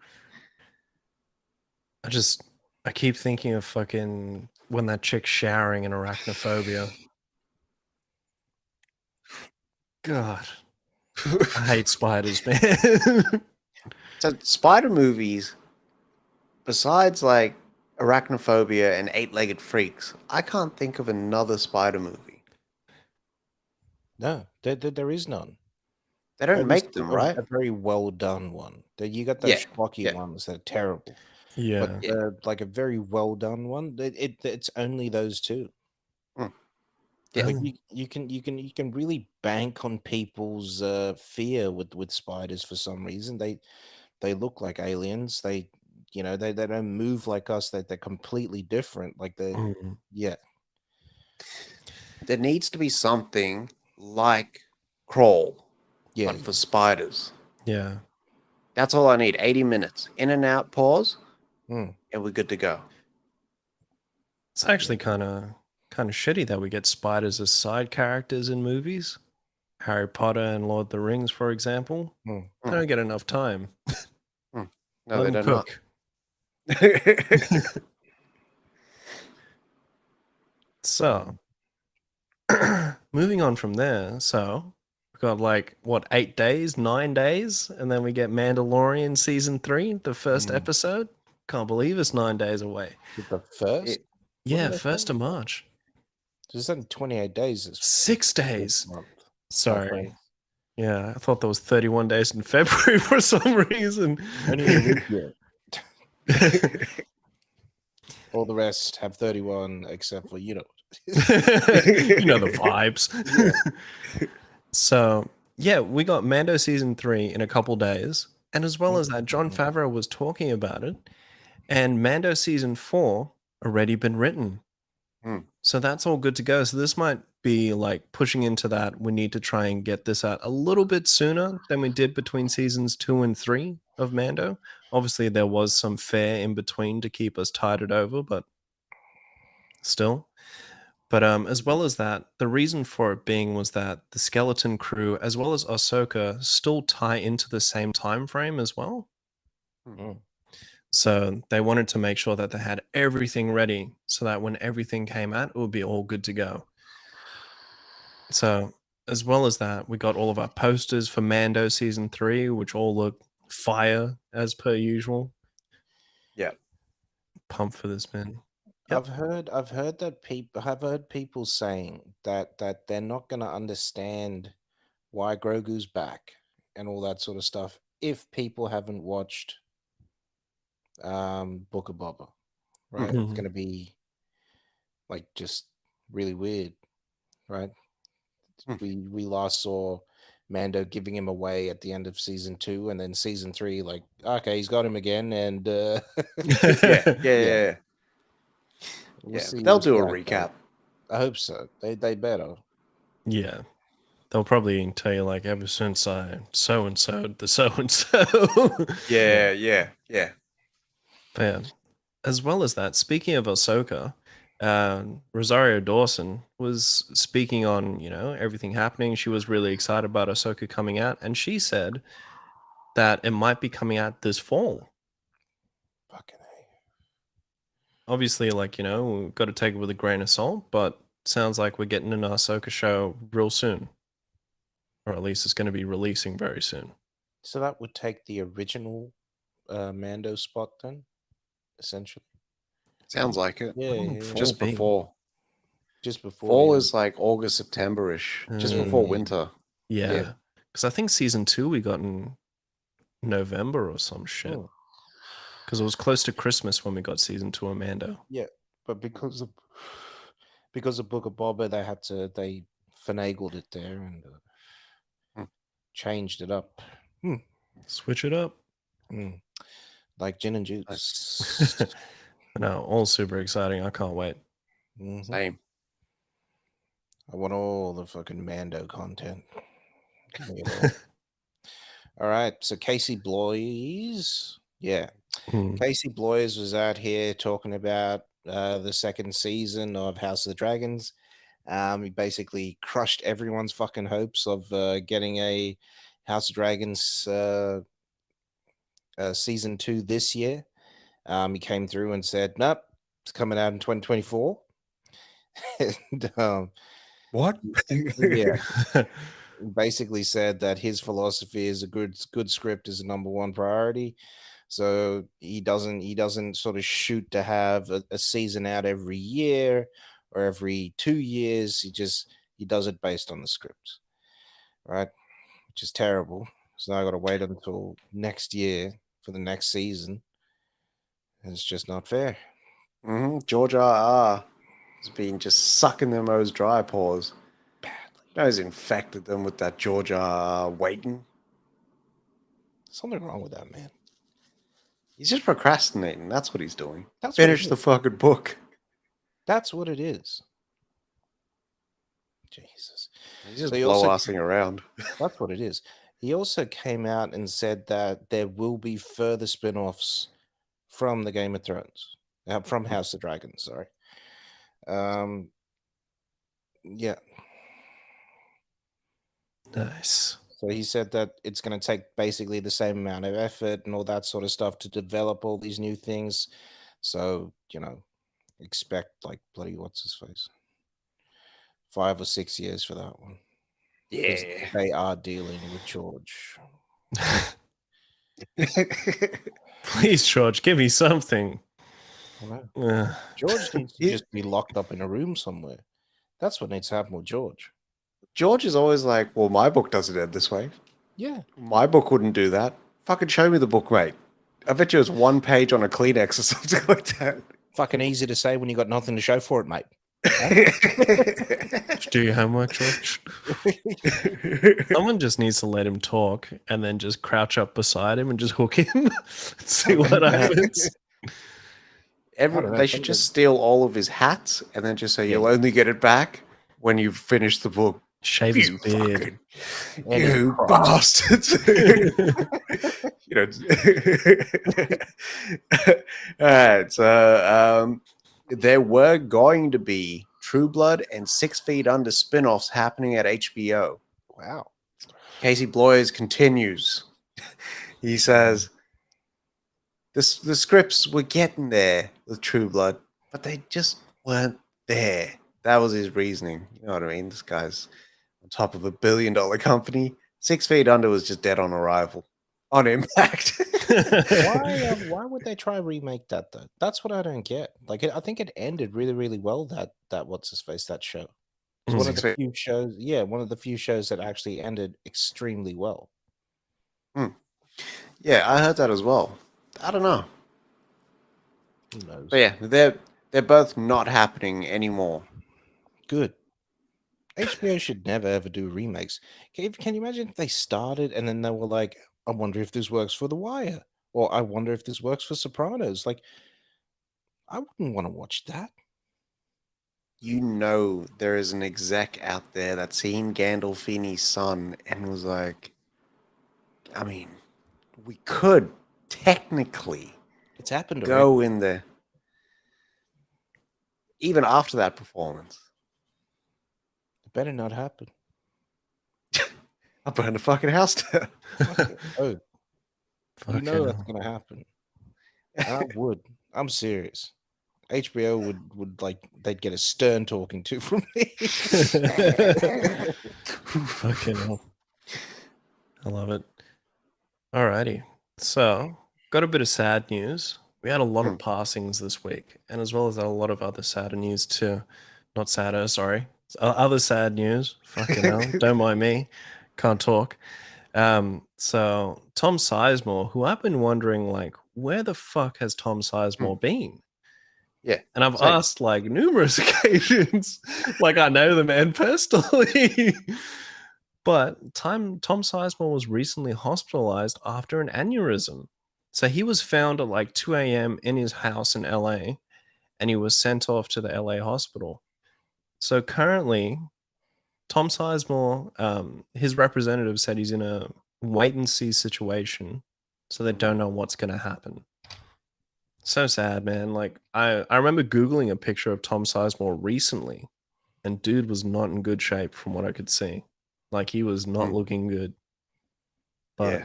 I keep thinking of fucking when that chick's showering in Arachnophobia. God. I hate spiders, man. So spider movies, besides like Arachnophobia and Eight-Legged Freaks, I can't think of another spider movie. No, there is none. They don't make them, right? A very well done one. You got those schlocky ones that are terrible. Yeah. But like a very well done one, it's only those two. Yeah. Like you can really bank on people's fear with spiders for some reason. They look like aliens. They don't move like us. They're completely different. Like There needs to be something like Crawl, but for spiders. Yeah. That's all I need. 80 minutes. In and out, pause, and we're good to go. It's actually kind of shitty that we get spiders as side characters in movies. Harry Potter and Lord of the Rings, for example. They don't get enough time. No, they don't cook. So, moving on from there. So, we've got like, 8 days, 9 days, and then we get Mandalorian season 3, the first episode. Can't believe it's 9 days away. The first? Yeah, 1st of March. There's only 28 days. It's 6 days. Sorry. Oh, yeah, I thought there was 31 days in February for some reason. Only a week yet. All the rest have 31, except for the vibes. So, yeah, we got Mando season 3 in a couple days. And as well as that, Jon Favreau was talking about it. And Mando season 4 already been written. So that's all good to go. So this might be like pushing into that. We need to try and get this out a little bit sooner than we did between seasons 2 and 3 of Mando. Obviously, there was some fare in between to keep us tided over, but still. But as well as that, the reason for it being was that the Skeleton Crew, as well as Ahsoka, still tie into the same time frame as well. So they wanted to make sure that they had everything ready so that when everything came out, it would be all good to go. So as well as that, we got all of our posters for Mando season 3, which all look fire as per usual. Yeah. Pumped for this, man. Yep. I've heard that I've heard people saying that they're not going to understand why Grogu's back and all that sort of stuff if people haven't watched Book of Boba, right? It's Mhm. going to be like just really weird, right? We last saw Mando giving him away at the end of season 2, and then season 3, like, okay, he's got him again, and Yeah. we'll see. But they'll We'll see do a how it goes. recap. I hope so. They better. Yeah. They'll probably tell you, like, ever since I so-and-so the so-and-so. Yeah. But yeah. As well as that, speaking of Ahsoka, Rosario Dawson was speaking on, everything happening. She was really excited about Ahsoka coming out, and she said that it might be coming out this fall. Fucking A. Obviously, like, we've got to take it with a grain of salt, but sounds like we're getting an Ahsoka show real soon. Or at least it's going to be releasing very soon. So that would take the original Mando spot then, essentially. Sounds like it. Yeah. Just Fall before. Just before. Fall Yeah. is like August, September-ish. Just before winter. Yeah. Because I think season 2 we got in November or some shit. Because it was close to Christmas when we got season 2 of Mando. Yeah, but because of Book of Boba, they finagled it there and changed it up. Switch it up. Like gin and juice. No, all super exciting. I can't wait. Same. I want all the fucking Mando content. Give me it all right, so Casey Bloys. Yeah. Casey Bloys was out here talking about the second season of House of the Dragons. He basically crushed everyone's fucking hopes of getting a House of Dragons season 2 this year. He came through and said, "Nope, it's coming out in 2024." And what? Yeah. Basically said that his philosophy is a good script is the number one priority. So he doesn't sort of shoot to have a season out every year or every 2 years. He does it based on the script, right? Which is terrible. So now I got to wait until next year for the next season. And it's just not fair. George R.R. has been just sucking them those dry paws. Badly. He's infected them with that George R.R. waiting. Something wrong with that man. He's just procrastinating. That's what he's doing. That's Finish the fucking book. That's what it is. Jesus. He's just blow-assing around. That's what it is. He also came out and said that there will be further spin-offs from the Game of Thrones. From House of Dragons, sorry. Yeah. Nice. So he said that it's going to take basically the same amount of effort and all that sort of stuff to develop all these new things. So, expect like bloody what's his face 5 or 6 years for that one. Yeah. They are dealing with George. Please, George, give me something. George needs to just be locked up in a room somewhere. That's what needs to happen with George. George is always like, well, my book doesn't end this way. Yeah. My book wouldn't do that. Fucking show me the book, mate. I bet you it's 1 page on a Kleenex or something like that. Fucking easy to say when you got nothing to show for it, mate. Do your homework, George. Someone just needs to let him talk and then just crouch up beside him and just hook him and see what happens. They should just steal all of his hats and then just say you'll only get it back when you've finished the book. Shave his beard. You bastards. All right, so there were going to be True Blood and 6 Feet Under spin-offs happening at HBO. Wow. Casey Bloys continues. He says, the scripts were getting there with True Blood, but they just weren't there. That was his reasoning. You know what I mean? This guy's on top of $1 billion company. 6 Feet Under was just dead on arrival, on impact. Why would they try remake that though? That's what I don't get. Like, I think it ended really, really well. That what's his face, that show. It's one of the few shows. Yeah, one of the few shows that actually ended extremely well. Yeah, I heard that as well. I don't know. Who knows? But yeah, they're both not happening anymore. Good. HBO should never ever do remakes. Can you imagine if they started and then they were like, I wonder if this works for The Wire, or I wonder if this works for Sopranos. Like, I wouldn't want to watch that. You know, there is an exec out there that's seen Gandolfini's son and was like, I mean, we could technically It's happened already. go in there. Even after that performance. It better not happen. I'll burn the fucking house down. Oh, you know that's hell. gonna happen. I would. I'm serious. HBO would like they'd get a stern talking to from me. Fucking hell. I love it. Alrighty. So, got a bit of sad news. We had a lot of passings this week, and as well as a lot of other sadder news too. Not sadder, sorry. Other sad news. Fucking hell. Don't mind me. Can't talk. So Tom Sizemore, who I've been wondering, like, where the fuck has Tom Sizemore been? Yeah. And I've same. asked like numerous occasions, like I know the man personally. But Tom Sizemore was recently hospitalized after an aneurysm. So he was found at like 2 a.m. in his house in LA, and he was sent off to the LA hospital. So currently, Tom Sizemore, his representative said he's in a wait and see situation, so they don't know what's going to happen. So sad, man. Like I remember Googling a picture of Tom Sizemore recently, and dude was not in good shape from what I could see. Like he was not looking good. But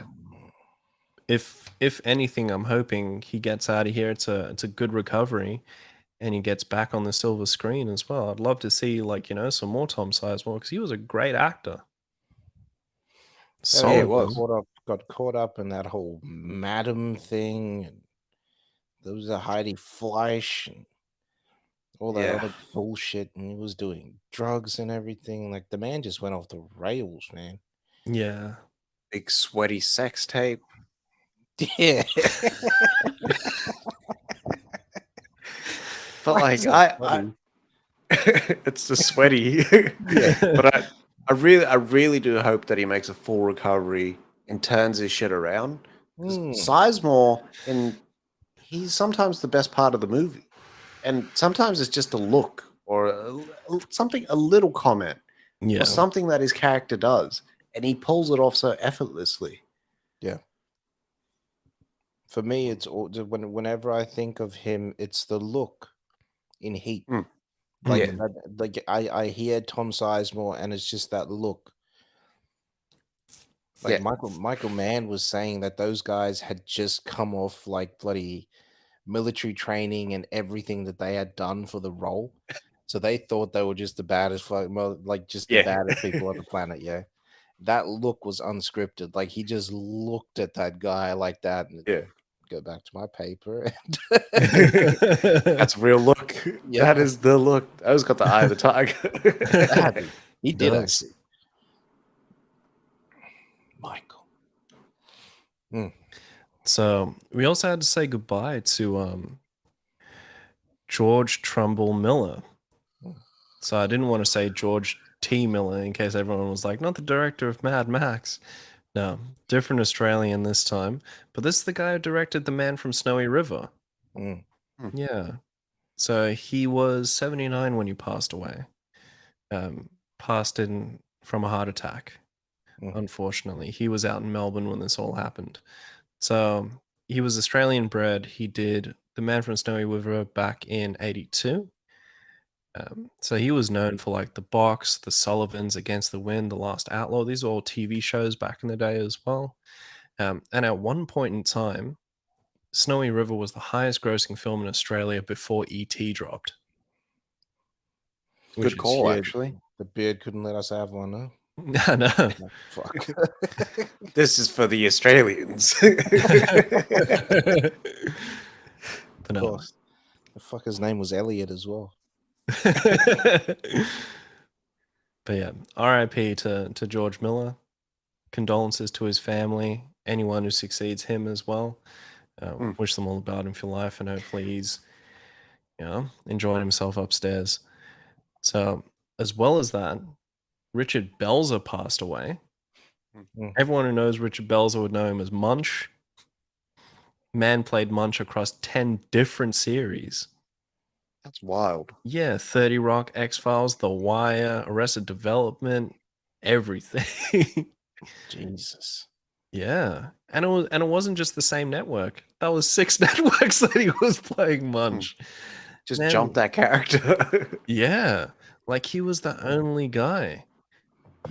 if anything, I'm hoping he gets out of here. It's a good recovery, and he gets back on the silver screen as well. I'd love to see some more Tom Sizemore because he was a great actor. Yeah, it was. Got caught up in that whole Madam thing, and there was a Heidi Fleisch and all that other bullshit, and he was doing drugs and everything. Like the man just went off the rails, man. Yeah. Big sweaty sex tape. Yeah. But like I it's the sweaty. But I really do hope that he makes a full recovery and turns his shit around. Sizemore, and he's sometimes the best part of the movie, and sometimes it's just a look or a little comment, or something that his character does, and he pulls it off so effortlessly. Yeah. For me, it's whenever I think of him, it's the look in Heat. Like, I hear Tom Sizemore, and it's just that look. Like Michael Mann was saying that those guys had just come off like bloody military training and everything that they had done for the role, so they thought they were just the baddest, the baddest people on the planet. Yeah, that look was unscripted. Like he just looked at that guy like that, and go back to my paper. That's a real look. Yeah. That is the look. I just got the eye of the tiger. He did actually. Michael. So we also had to say goodbye to George Trumbull Miller. So I didn't want to say George T. Miller in case everyone was like, not the director of Mad Max. No, different Australian this time. But this is the guy who directed The Man from Snowy River. Yeah. So he was 79 when he passed away. Passed in from a heart attack, unfortunately. He was out in Melbourne when this all happened. So he was Australian bred. He did The Man from Snowy River back in 82. So he was known for like The Box, The Sullivans, Against the Wind, The Last Outlaw. These are all TV shows back in the day as well. And at one point in time, Snowy River was the highest grossing film in Australia before E.T. dropped. Good call, actually. The beard couldn't let us have one, huh? I know. Like, fuck. This is for the Australians. But Of course. The fucker's name was Elliot as well. But yeah, R.I.P. to George Miller. Condolences to his family, anyone who succeeds him as well. Wish them all the best in for life, and hopefully he's, enjoying himself upstairs. So, as well as that, Richard Belzer passed away. Everyone who knows Richard Belzer would know him as Munch. Man played Munch across 10 different series. That's wild. Yeah, 30 Rock, X-Files, The Wire, Arrested Development, everything. Jesus. Yeah. And it wasn't just the same network. That was 6 networks that he was playing Munch. Just jump that character. Yeah. Like he was the only guy.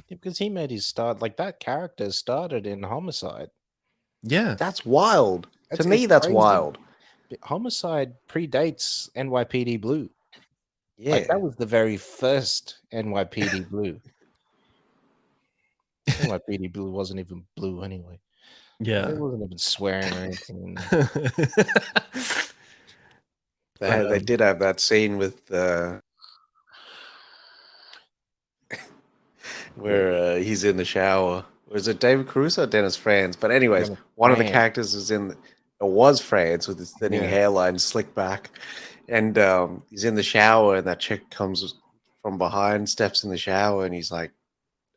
Because he made his start, like that character started in Homicide. Yeah. That's wild. That's- To me, it's that's crazy. wild. Homicide predates NYPD Blue. Yeah. Like that was the very first NYPD Blue. NYPD Blue wasn't even blue anyway. Yeah. It wasn't even swearing or anything. They did have that scene with where he's in the shower. Was it David Caruso or Dennis Franz? But anyways, Dennis one of the Franz. characters was Franz with his thinning Yeah. hairline, slick back, and he's in the shower, and that chick comes from behind, steps in the shower, and he's like,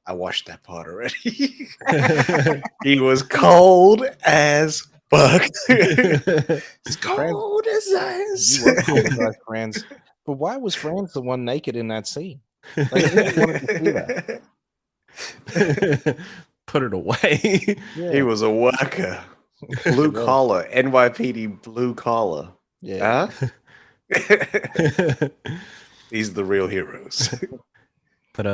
"I washed that part already." He was cold as fuck. It's cold as ice. You were cold as Franz. But why was Franz the one naked in that scene? Like, who wanted to see that? Put it away. Yeah. He was a worker. Blue collar. NYPD blue collar. Yeah. Huh? These are the real heroes. But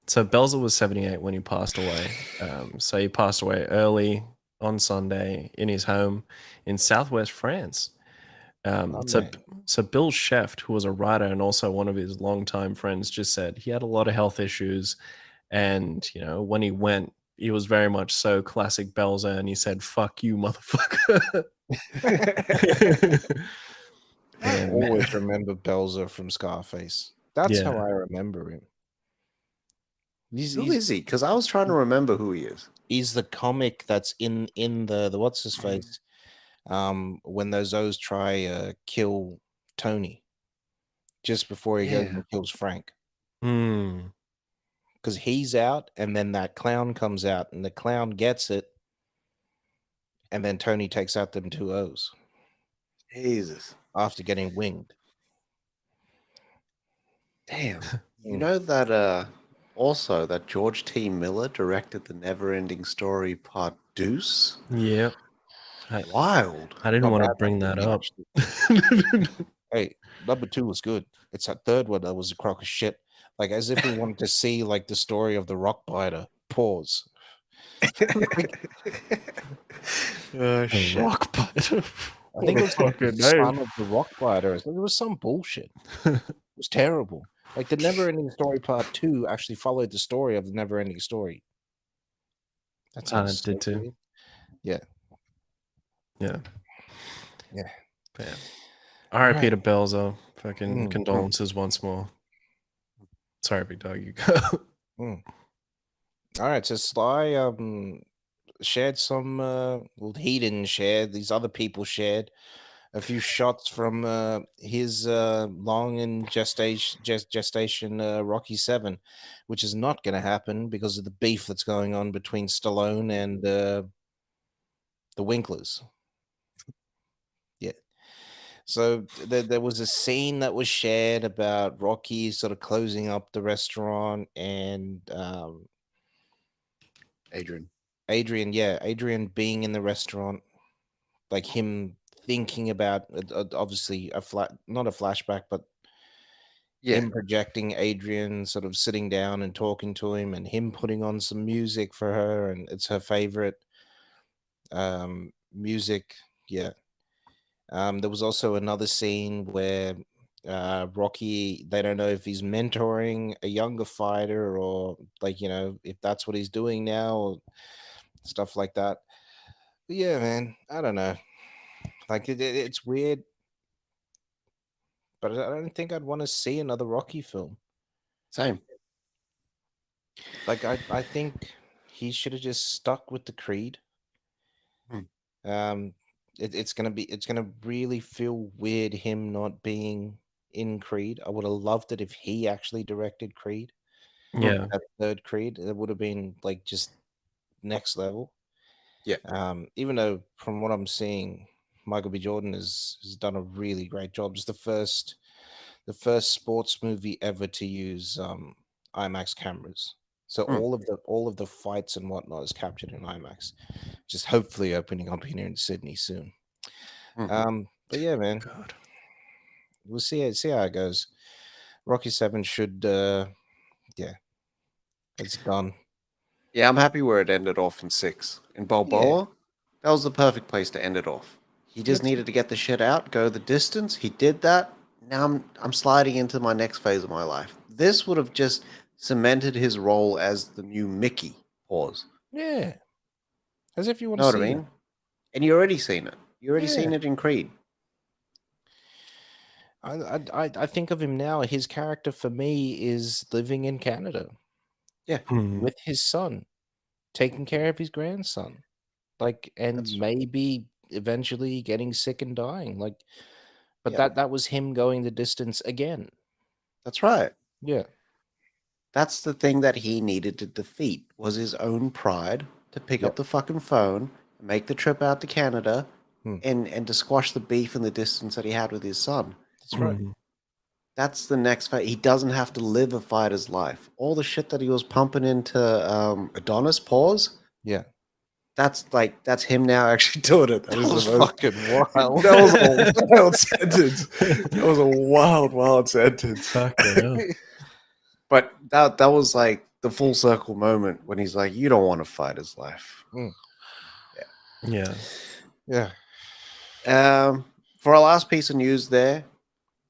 so Belzer was 78 when he passed away. So he passed away early on Sunday in his home in southwest France. So Bill Sheft, who was a writer and also one of his longtime friends, just said he had a lot of health issues, and when he went, he was very much so classic Belzer, and he said, "Fuck you, motherfucker." I always remember Belzer from Scarface. That's how I remember him. Who is he? Because I was trying to remember who he is. He's the comic that's in the what's his face. When those O's try kill Tony just before he goes and kills Frank. Because he's out, and then that clown comes out, and the clown gets it, and then Tony takes out them 2 O's. Jesus. After getting winged. Damn. You know that also that George T. Miller directed the Never-Ending Story Part Deuce? Yeah. Wild. I didn't want to bring that up. Hey, number 2 was good. It's that third one that was a crock of shit. Like, as if we wanted to see like the story of the rock biter. Pause. Shit. Rock biter. I think it was like the son of the rock biter. It was some bullshit. It was terrible. Like the Never Ending Story Part 2 actually followed the story of the Never Ending Story. That's how it did too. Yeah. Yeah. Yeah. Yeah. R.I.P. to Belzer. Fucking condolences once more. Sorry, big dog. You go. All right. So Sly shared some. Well, he didn't share. These other people shared a few shots from his long in gestation Rocky 7, which is not going to happen because of the beef that's going on between Stallone and the Winklers. Yeah. So there was a scene that was shared about Rocky sort of closing up the restaurant and Adrian being in the restaurant, like him thinking about obviously not a flashback, but him projecting Adrian sort of sitting down and talking to him, and him putting on some music for her, and it's her favorite music. Yeah. There was also another scene where Rocky, they don't know if he's mentoring a younger fighter or like, if that's what he's doing now or stuff like that. But yeah, man, I don't know. Like it's weird, but I don't think I'd want to see another Rocky film. Same. Like I think he should have just stuck with the Creed. Um, it's gonna really feel weird him not being in Creed. I would have loved it if he actually directed Creed. Yeah. That third Creed, it would have been like just next level. Yeah. Even though from what I'm seeing, Michael B. Jordan has done a really great job. It's the first sports movie ever to use IMAX cameras. So all of the fights and whatnot is captured in IMAX. Just hopefully opening up here in Sydney soon. But yeah, man, God. we'll see how it goes. Rocky 7 should yeah, it's done. Yeah, I'm happy where it ended off in 6. In Balboa, that was the perfect place to end it off. He just That's- needed to get the shit out, go the distance. He did that. Now I'm sliding into my next phase of my life. This would have just cemented his role as the new Mickey. Pause. Yeah. As if you want Know to what I see mean? it. And you already seen it. You already Yeah. seen it in Creed. I think of him now. His character for me is living in Canada Yeah. with his son, taking care of his grandson, like, and That's maybe eventually getting sick and dying. Like, but Yeah. that was him going the distance again. That's right. Yeah, That's the thing that he needed to defeat was his own pride to pick Yep. up the fucking phone, make the trip out to Canada, Hmm. and to squash the beef and the distance that he had with his son. that's right. That's the next fight. He doesn't have to live a fighter's life. All the shit that he was pumping into Adonis, pause. Yeah, That's him now actually doing it. That that is was the most. fucking wild. That was a wild sentence. That was a wild sentence. Fucking hell. But that was like the full circle moment when he's like, "You don't want to fight his life." Yeah. Yeah, For our last piece of news, there,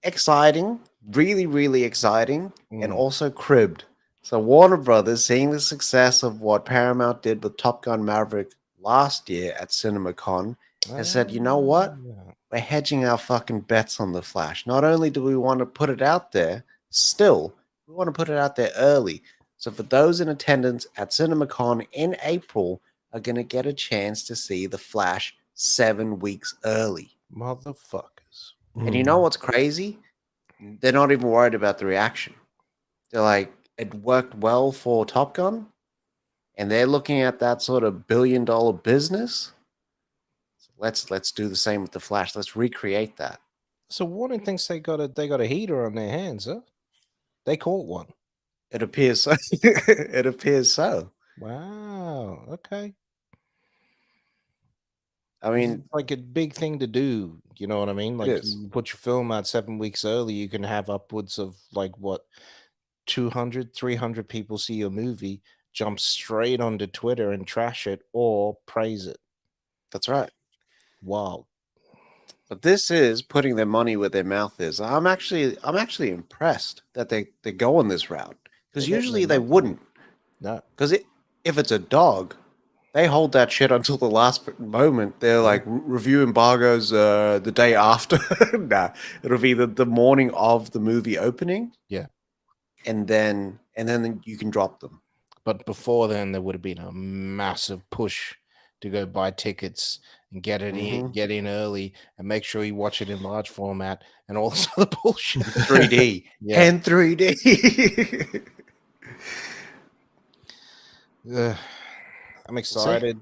exciting, really exciting, and Mm. also cribbed. So Warner Brothers, seeing the success of what Paramount did with Top Gun Maverick last year at CinemaCon, has said, "You know what? Yeah. We're hedging our fucking bets on the Flash. Not only do we want to put it out there, still, we want to put it out there early. So for those in attendance at CinemaCon in April are going to get a chance to see the Flash 7 weeks early." Motherfuckers. And you know what's crazy? They're not even worried about the reaction. They're like, it worked well for Top Gun, and they're looking at that sort of $1 billion business. So let's do the same with the Flash. Let's recreate that. So Warner thinks they got a heater on their hands, huh? They caught one. It appears so. It appears so. Wow. Okay. I mean, It's like a big thing to do. You know what I mean? Like is. you put your film out 7 weeks early, you can have upwards of like what 200, 300 people see your movie, jump straight onto Twitter and trash it or praise it. That's right. Wow. But this is putting their money where their mouth is. I'm actually impressed that they're going this route. Because They're getting usually their they money. wouldn't. No. Because if it's a dog, they hold that shit until the last moment. They're like, review embargoes the day after. Nah, it'll be the morning of the movie opening. Yeah. And then you can drop them. But before then, there would have been a massive push to go buy tickets and get in early and make sure you watch it in large format and all this other bullshit. 3D. Yeah. And 3D. I'm excited.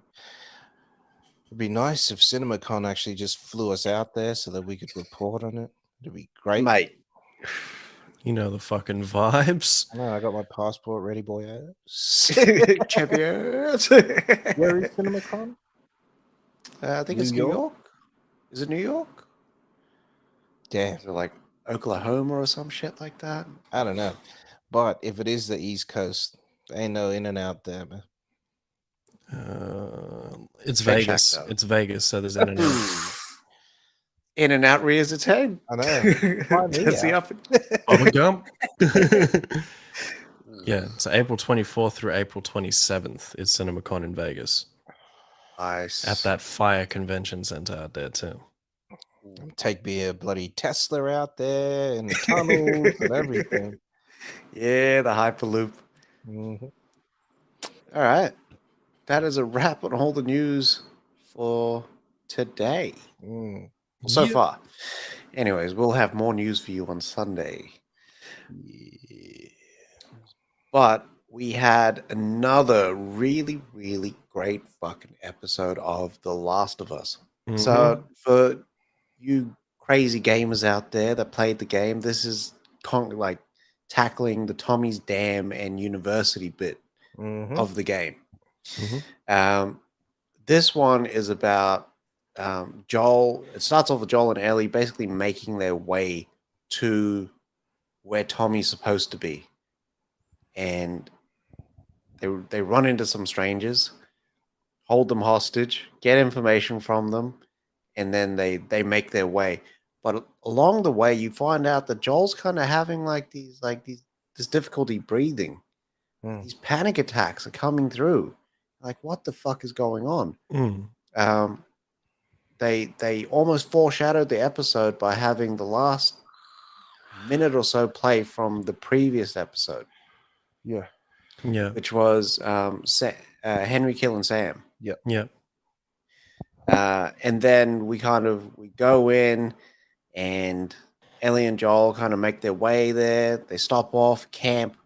It'd be nice if CinemaCon actually just flew us out there so that we could report on it. It'd be great. Mate. You know the fucking vibes. I know, I got my passport ready, boy. Champions. Where is CinemaCon? I think it's New York. Is it New York? Damn. Is it like Oklahoma or some shit like that? I don't know. But if it is the East Coast, ain't no in and out there, man. It's Check Vegas. out. It's Vegas, so there's in and out. In and out rears its head. I know. Find me Does he out. up? Bubba Gump. Yeah, so April 24th through April 27th is CinemaCon in Vegas Nice. at that fire convention center out there too. Take me a bloody Tesla out there in the tunnels and everything. Yeah, the Hyperloop. Mhm. All right. That is a wrap on all the news for today. Mm. So Yep. far. Anyways, we'll have more news for you on Sunday. Yeah. But we had another really, really great fucking episode of The Last of Us. Mhm. So for you crazy gamers out there that played the game, this is like tackling the Tommy's Dam and University bit Mhm. of the game. Mhm. This one is about Joel. It starts off with Joel and Ellie basically making their way to where Tommy's supposed to be, and they run into some strangers, hold them hostage, get information from them, and then they make their way. But along the way, you find out that Joel's kind of having this difficulty breathing. Mm. These panic attacks are coming through. Like, what the fuck is going on? Mm. They almost foreshadowed the episode by having the last minute or so play from the previous episode, Yeah. Yeah. which was Henry killing Sam. Yeah. Yeah. And then we go in, and Ellie and Joel kind of make their way there. They stop off, camp,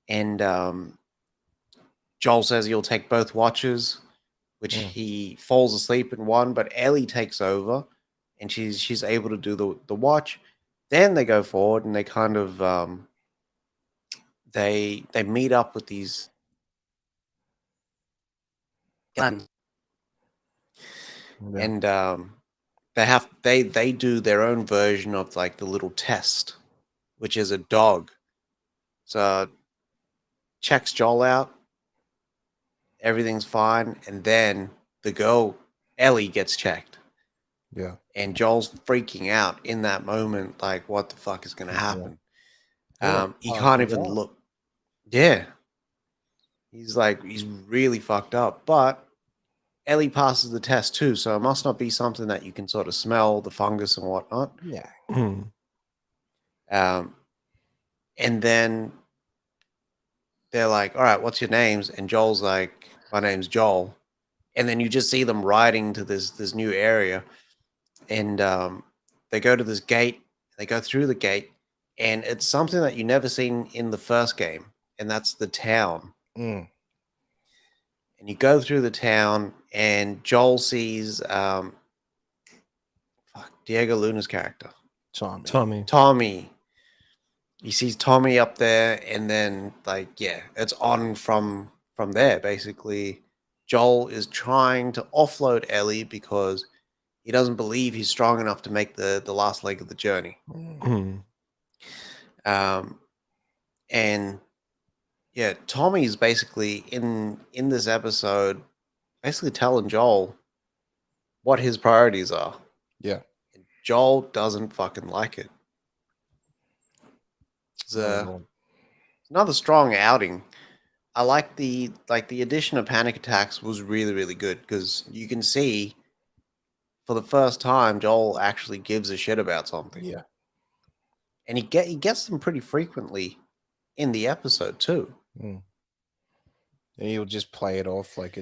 and Joel says he'll take both watches, which he falls asleep in one, but Ellie takes over, and she's able to do the watch. Then they go forward, and they kind of they meet up with these guns, Yeah. and they do their own version of like the little test, which is a dog. So checks Joel out, everything's fine, and then the girl Ellie gets checked, Yeah. and Joel's freaking out in that moment, like what the fuck is gonna happen? Yeah, He fuck can't me even up. look. Yeah, he's really fucked up, but Ellie passes the test too, so it must not be something that you can sort of smell the fungus and whatnot. Yeah. Mm. And then they're like, "All right, what's your names?" And Joel's like, "My name's Joel." And then you just see them riding to this new area, and they go to this gate. They go through the gate, and it's something that you never seen in the first game, and that's the town. Mm. And you go through the town, and Joel sees Diego Luna's character, Tommy. Tommy. He sees Tommy up there, and then it's on from there. Basically, Joel is trying to offload Ellie because he doesn't believe he's strong enough to make the last leg of the journey. Mm. And yeah, Tommy's basically in this episode, basically telling Joel what his priorities are. Yeah. And Joel doesn't fucking like it. It's another strong outing. I like the addition of panic attacks was really, really good because you can see for the first time Joel actually gives a shit about something. Yeah. And he gets them pretty frequently in the episode too. Mm. And he'll just play it off like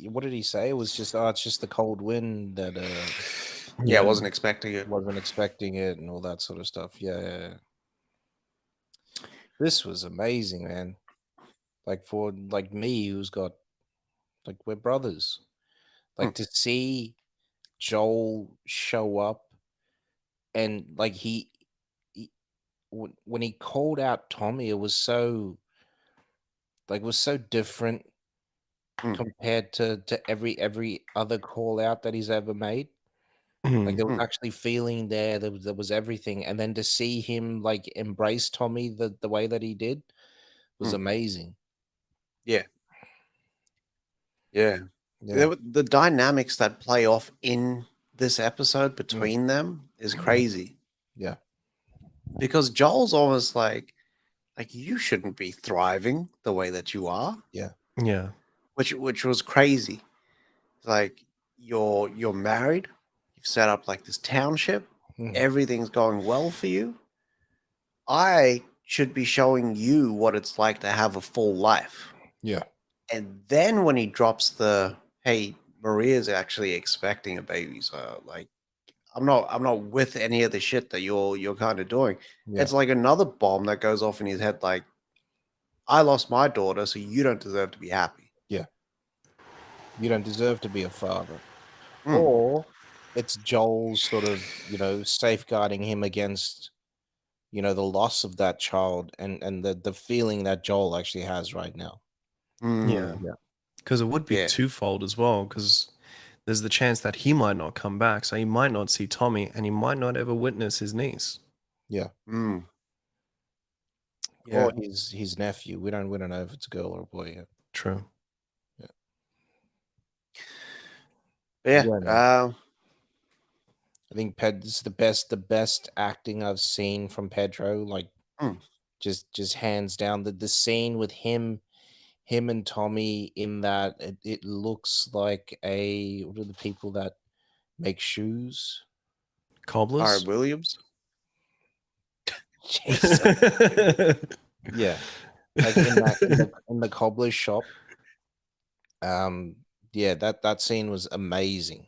what did he say? It was just it's just the cold wind that Yeah, I wasn't expecting it. Wasn't expecting it and all that sort of stuff. Yeah. This was amazing, man. Like for like me, who's got we're brothers. Like to see Joel show up and like he when he called out Tommy, it was so different compared to every other call out that he's ever made. Like there was actually feeling there. There was everything, and then to see him like embrace Tommy the way that he did was amazing. Yeah. Yeah. Yeah. The dynamics that play off in this episode between them is crazy. Yeah. Because Joel's almost like you shouldn't be thriving the way that you are. Yeah. Yeah. Which was crazy. Like you're married, you've set up like this township, everything's going well for you. I should be showing you what it's like to have a full life. Yeah. And then when he drops the, hey, Maria's actually expecting a baby, so like I'm not with any of the shit that you're kind of doing. Yeah. It's like another bomb that goes off in his head, like, I lost my daughter, so you don't deserve to be happy. Yeah. You don't deserve to be a father. Mm. Or it's Joel sort of, safeguarding him against, the loss of that child and the feeling that Joel actually has right now. Yeah. Yeah. Because it would be Yeah. twofold as well, because there's the chance that he might not come back, so he might not see Tommy, and he might not ever witness his niece. Yeah. Mm. Or Yeah. his nephew. We don't know if it's a girl or a boy yet. True. Yeah. Yeah, I think this is the best acting I've seen from Pedro. Like, just hands down. The scene with him and Tommy in that it looks like what are the people that make shoes? Cobblers? Williams. Jesus. Yeah, like in the cobbler's shop. Yeah, that scene was amazing,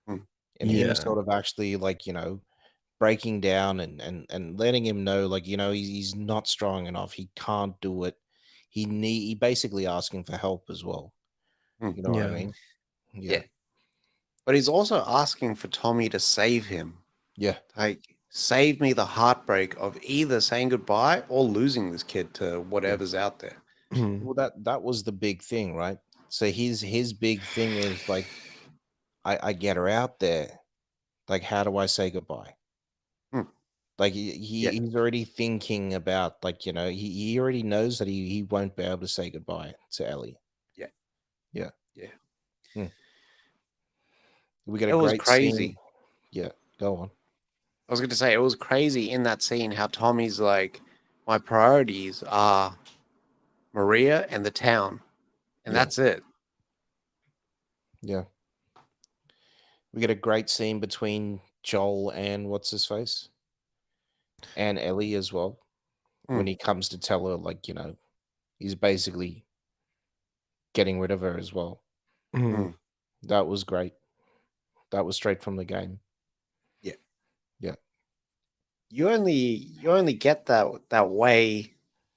and him sort of actually like breaking down and letting him know like he's not strong enough, he can't do it. He basically asking for help as well. You know what I mean? Yeah. But he's also asking for Tommy to save him. Yeah. Like, save me the heartbreak of either saying goodbye or losing this kid to whatever's out there. Well, that was the big thing, right? So his big thing is like, I get her out there. Like, how do I say goodbye? Like he's already thinking about like he already knows that he won't be able to say goodbye to Ellie. Yeah. We got a It was great crazy. scene. Yeah, go on. I was going to say, it was crazy in that scene how Tommy's like, my priorities are Maria and the town, and that's it. Yeah. We get a great scene between Joel and what's his face? And Ellie as well. When he comes to tell her, like, he's basically getting rid of her as well. That was great. That was straight from the game. Yeah. Yeah. You only get that way.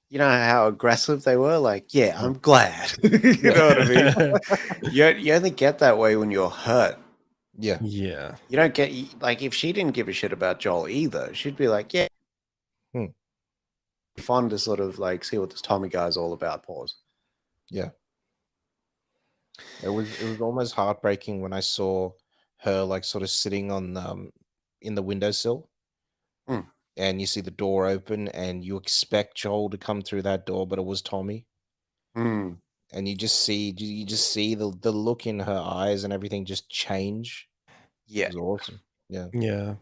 You know how aggressive they were? Like, I'm glad. You know what I mean? You only get that way when you're hurt. Yeah. Yeah. You don't get, like, if she didn't give a shit about Joel either, she'd be like, fun to sort of like see what this Tommy guy's all about. Pause. Yeah. It was almost heartbreaking when I saw her like sort of sitting on in the windowsill. And you see the door open and you expect Joel to come through that door, but it was Tommy. And you just see the look in her eyes and everything just change. Yeah. It was awesome. Yeah. Yeah.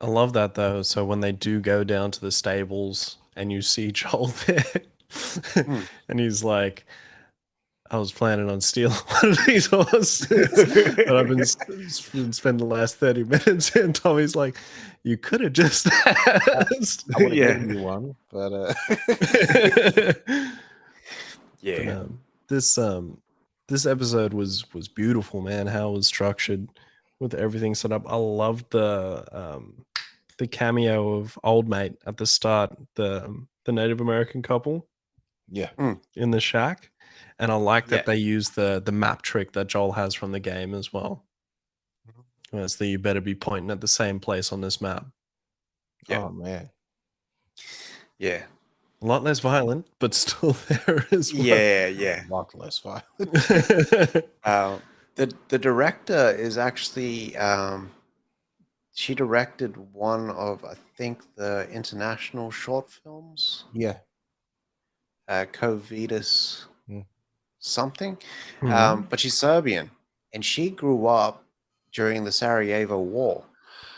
I love that though. So when they do go down to the stables and you see Joel there and he's like, I was planning on stealing one of these horses, but I've been spending the last 30 minutes. And Tommy's like, you could have just asked. I would have given you one, but yeah. But, this episode was beautiful, man. How it was structured with everything set up. I loved the cameo of Old Mate at the start, the Native American couple. Yeah. In the shack. And I like that they use the map trick that Joel has from the game as well. It's that you better be pointing at the same place on this map. Oh man. Yeah. A lot less violent, but still there as well. Yeah. A lot less violent. The director is actually she directed one of, I think, the international short films. Yeah. Covitas something. Mm-hmm. But she's Serbian. and she grew up during the Sarajevo War.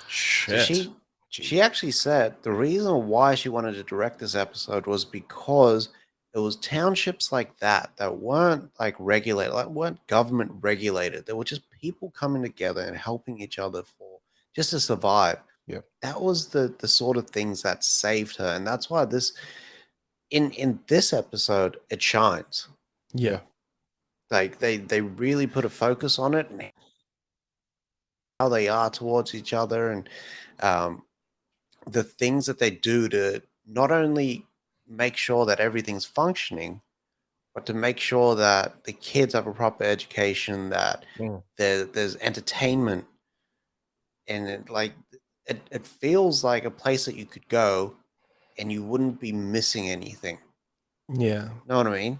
So Shit. she actually said the reason why she wanted to direct this episode was because it was townships like that weren't like regulated, like weren't government regulated. They were just people coming together and helping each other for just to survive. Yeah. That was the sort of things that saved her, and that's why this in this episode it shines. Yeah. Like they really put a focus on it and how they are towards each other, and the things that they do to not only make sure that everything's functioning, but to make sure that the kids have a proper education, that there's entertainment, and it feels like a place that you could go and you wouldn't be missing anything. Yeah. Know what I mean?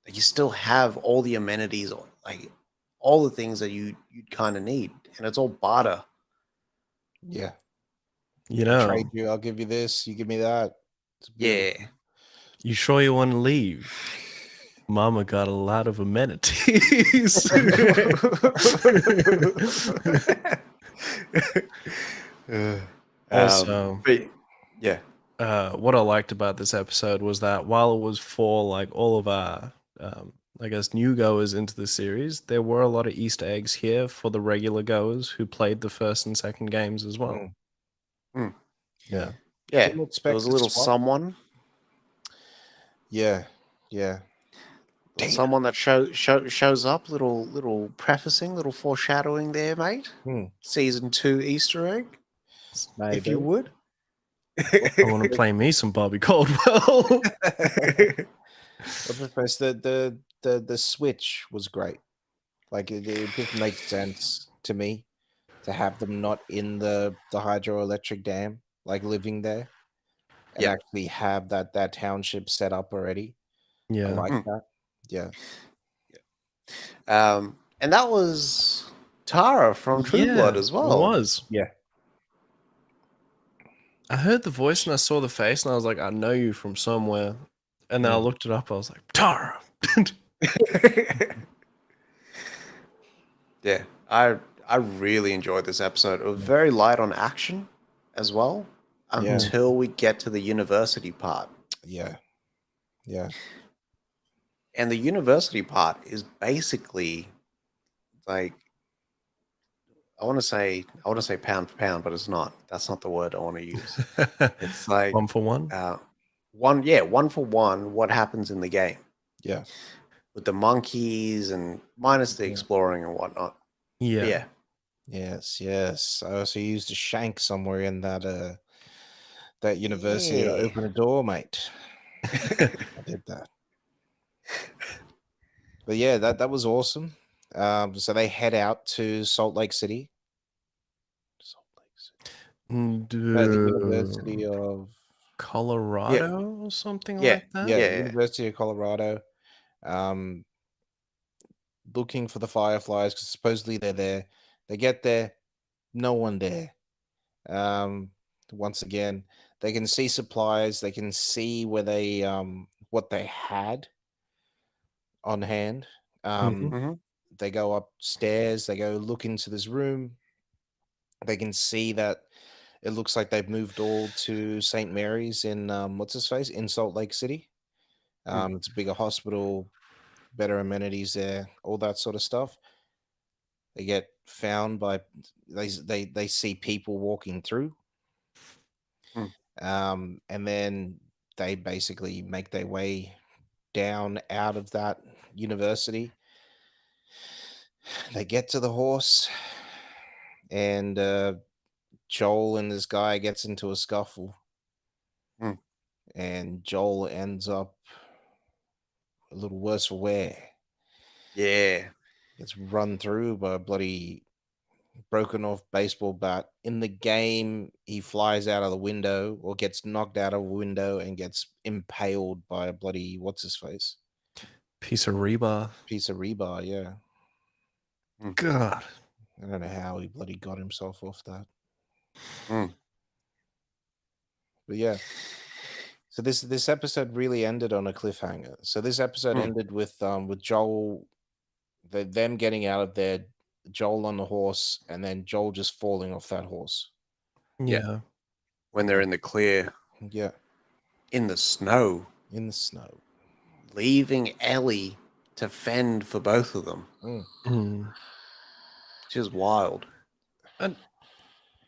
Like you still have all the amenities, like all the things that you'd kind of need, and it's all barter. Yeah. You I'll know, trade you. I'll give you this. You give me that. It's beautiful. Yeah. you sure you want to leave? Mama got a lot of amenities. Also, but yeah. what I liked about this episode was that while it was for like all of our, I guess, new goers into the series, there were a lot of Easter eggs here for the regular goers who played the first and second games as well. Yeah. Yeah. Didn't There expect was a to little swap. someone. Yeah. Someone that shows up, little prefacing, little foreshadowing there, mate. Season 2 Easter egg, if you would. I want to play me some Bobby Caldwell. The switch was great. Like it just makes sense to me to have them not in the hydroelectric dam, like living there, and actually have that township set up already. Yeah. I like that. Yeah. And that was Tara from True Blood as well. It was. Yeah. I heard the voice and I saw the face and I was like, I know you from somewhere. And then I looked it up. I was like, Tara. Yeah, I really enjoyed this episode. It was very light on action as well until we get to the university part. Yeah. And the university part is basically like I want to say pound for pound, but it's not. That's not the word I want to use. It's like 1 for 1. 1 for 1. What happens in the game? Yeah. With the monkeys and minus the exploring and whatnot. Yeah. Yes. I also used a shank somewhere in that university to open a door, mate. I did that. But yeah, that was awesome. So they head out to Salt Lake City. No, the University of Colorado or something like that. University of Colorado. Looking for the Fireflies because supposedly they're there. They get there, no one there. Once again, they can see supplies. They can see where they what they had on hand. They go upstairs. They go look into this room. They can see that it looks like they've moved all to St. Mary's in what's his face in Salt Lake City. It's a bigger hospital, better amenities there, all that sort of stuff. They get found by they see people walking through, and then they basically make their way down out of that university. They get to the horse, and Joel and this guy gets into a scuffle, and Joel ends up a little worse for wear. Yeah. Gets run through by a bloody broken off baseball bat. In the game, he flies out of the window or gets knocked out of a window and gets impaled by a bloody what's his face? Piece of rebar. Yeah. God. I don't know how he bloody got himself off that. But yeah. So this episode really ended on a cliffhanger. So this episode ended with Joel, them getting out of there, Joel on the horse, and then Joel just falling off that horse. Yeah. When they're in the clear, Yeah, in the snow, in the snow. leaving Ellie to fend for both of them, Mm. which is wild. And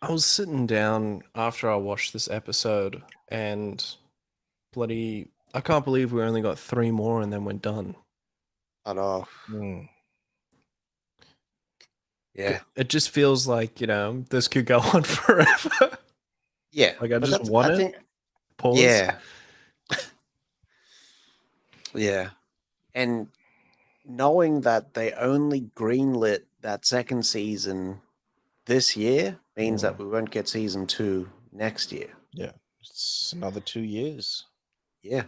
I was sitting down after I watched this episode, and I can't believe we only got 3 more and then we're done. I know. Mm. Yeah. It just feels like, this could go on forever. Yeah. Like I but just that's- want I it. think, Pause. yeah. Yeah. And knowing that they only greenlit that second season this year means that we won't get season 2 next year. Yeah, it's another 2 years. Yeah.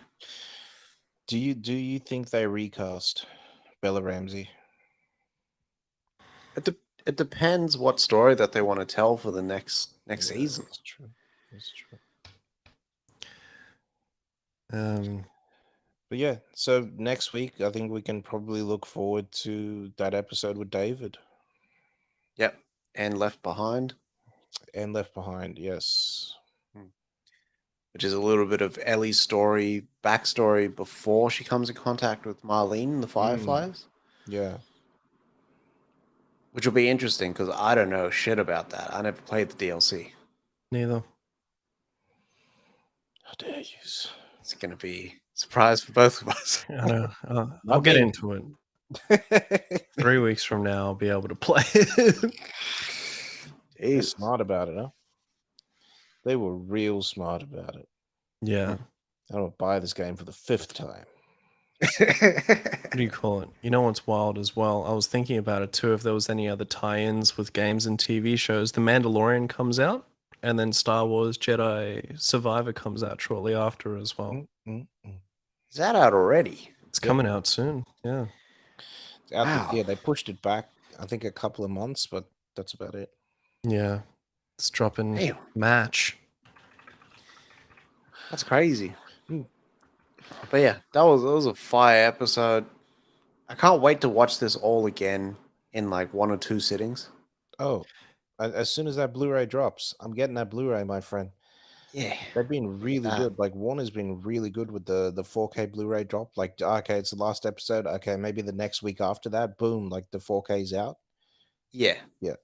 Do you think they recast Bella Ramsey? It depends what story that they want to tell for the next season. That's true. That's true. But yeah, so next week I think we can probably look forward to that episode with David Yep. And Left Behind, and Left Behind. Yes. which is a little bit of Ellie's backstory before she comes in contact with Marlene and the Fireflies. Yeah. Which will be interesting because I don't know shit about that. I never played the DLC. Neither. How dare you? It's going to be a surprise for both of us. I know. I'll get into it. 3 weeks from now, I'll be able to play it. They're smart about it, huh? They were real smart about it. Yeah. I don't buy this game for the 5th time. What do you call it? You know what's wild as well? I was thinking about it too. If there was any other tie-ins with games and TV shows, The Mandalorian comes out, and then Star Wars Jedi Survivor comes out shortly after as well. Is that out already? It's coming out soon. Yeah. It's out Wow. yeah, they pushed it back, I think, a couple of months, but that's about it. Yeah. It's dropping Damn. Match. That's crazy. But yeah, that was a fire episode. I can't wait to watch this all again in like 1 or 2 sittings. Oh, as soon as that Blu-ray drops, I'm getting that Blu-ray, my friend. Yeah. They've been really that. good. Like Warner's been really good with the 4K Blu-ray drop. Like, okay, it's the last episode. Okay, maybe the next week after that, boom, like the 4K's out. Yeah. Yeah.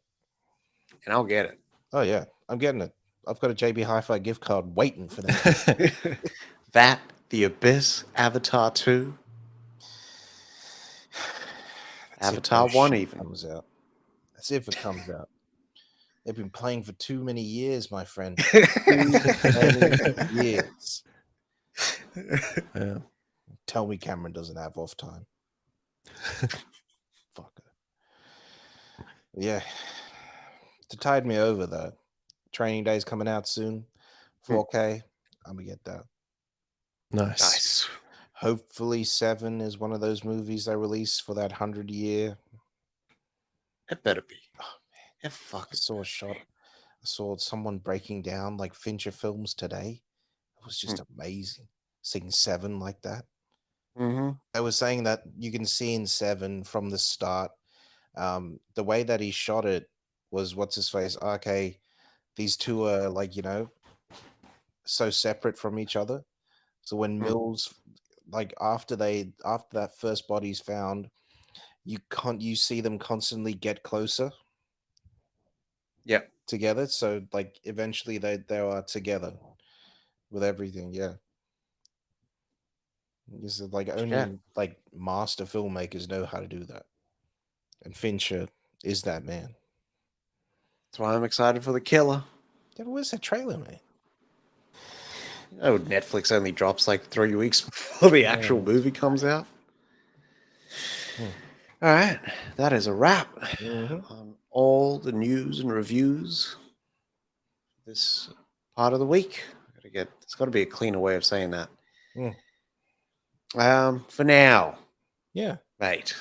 And I'll get it. Oh yeah, I'm getting it. I've got a JB Hi-Fi gift card waiting for that. That, The Abyss, Avatar 2, Avatar 1 even. Comes out. That's if it comes out. They've been playing for too many years, my friend. Too many years. Yeah. Tell me Cameron doesn't have off time. Fucker. Yeah. It tied me over though. Training Day's coming out soon. 4K. I'm gonna get that. Nice. Hopefully 7 is one of those movies they release for that 100-year. It better be. Oh Yeah, man. fuck I saw a shot. I saw someone breaking down like Fincher films today. It was just amazing. Seeing 7 like that. Mm-hmm. I was saying that you can see in 7 from the start, the way that he shot it was what's his face. Okay, these two are like, so separate from each other. So when Mills, like after that first body's found, you see them constantly get closer. Yeah. Together. So like eventually they are together with everything. Yeah. This is like only like master filmmakers know how to do that. And Fincher is that man. That's why I'm excited for The Killer. Yeah, but where's that trailer, man? Oh, Netflix only drops like 3 weeks before the actual movie comes out. All right, that is a wrap on all the news and reviews this part of the week. It's got to be a cleaner way of saying that. For now, Yeah, mate.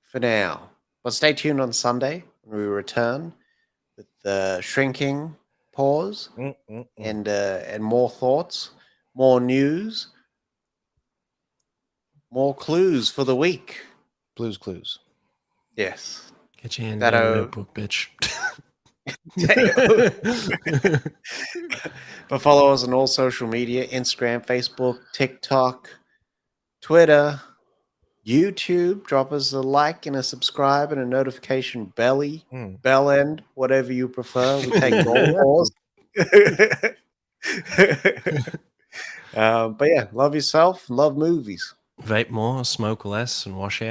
For now, but stay tuned on Sunday when we return with the shrinking pause and more thoughts, more news, more clues for the week. Blue's Clues. Yes. Get your hand That in are- that book, bitch. But follow us on all social media: Instagram, Facebook, TikTok, Twitter, YouTube. Drop us a like and a subscribe and a notification belly, bell end, whatever you prefer. We take all but yeah, love yourself, love movies. Vape more, smoke less, and wash your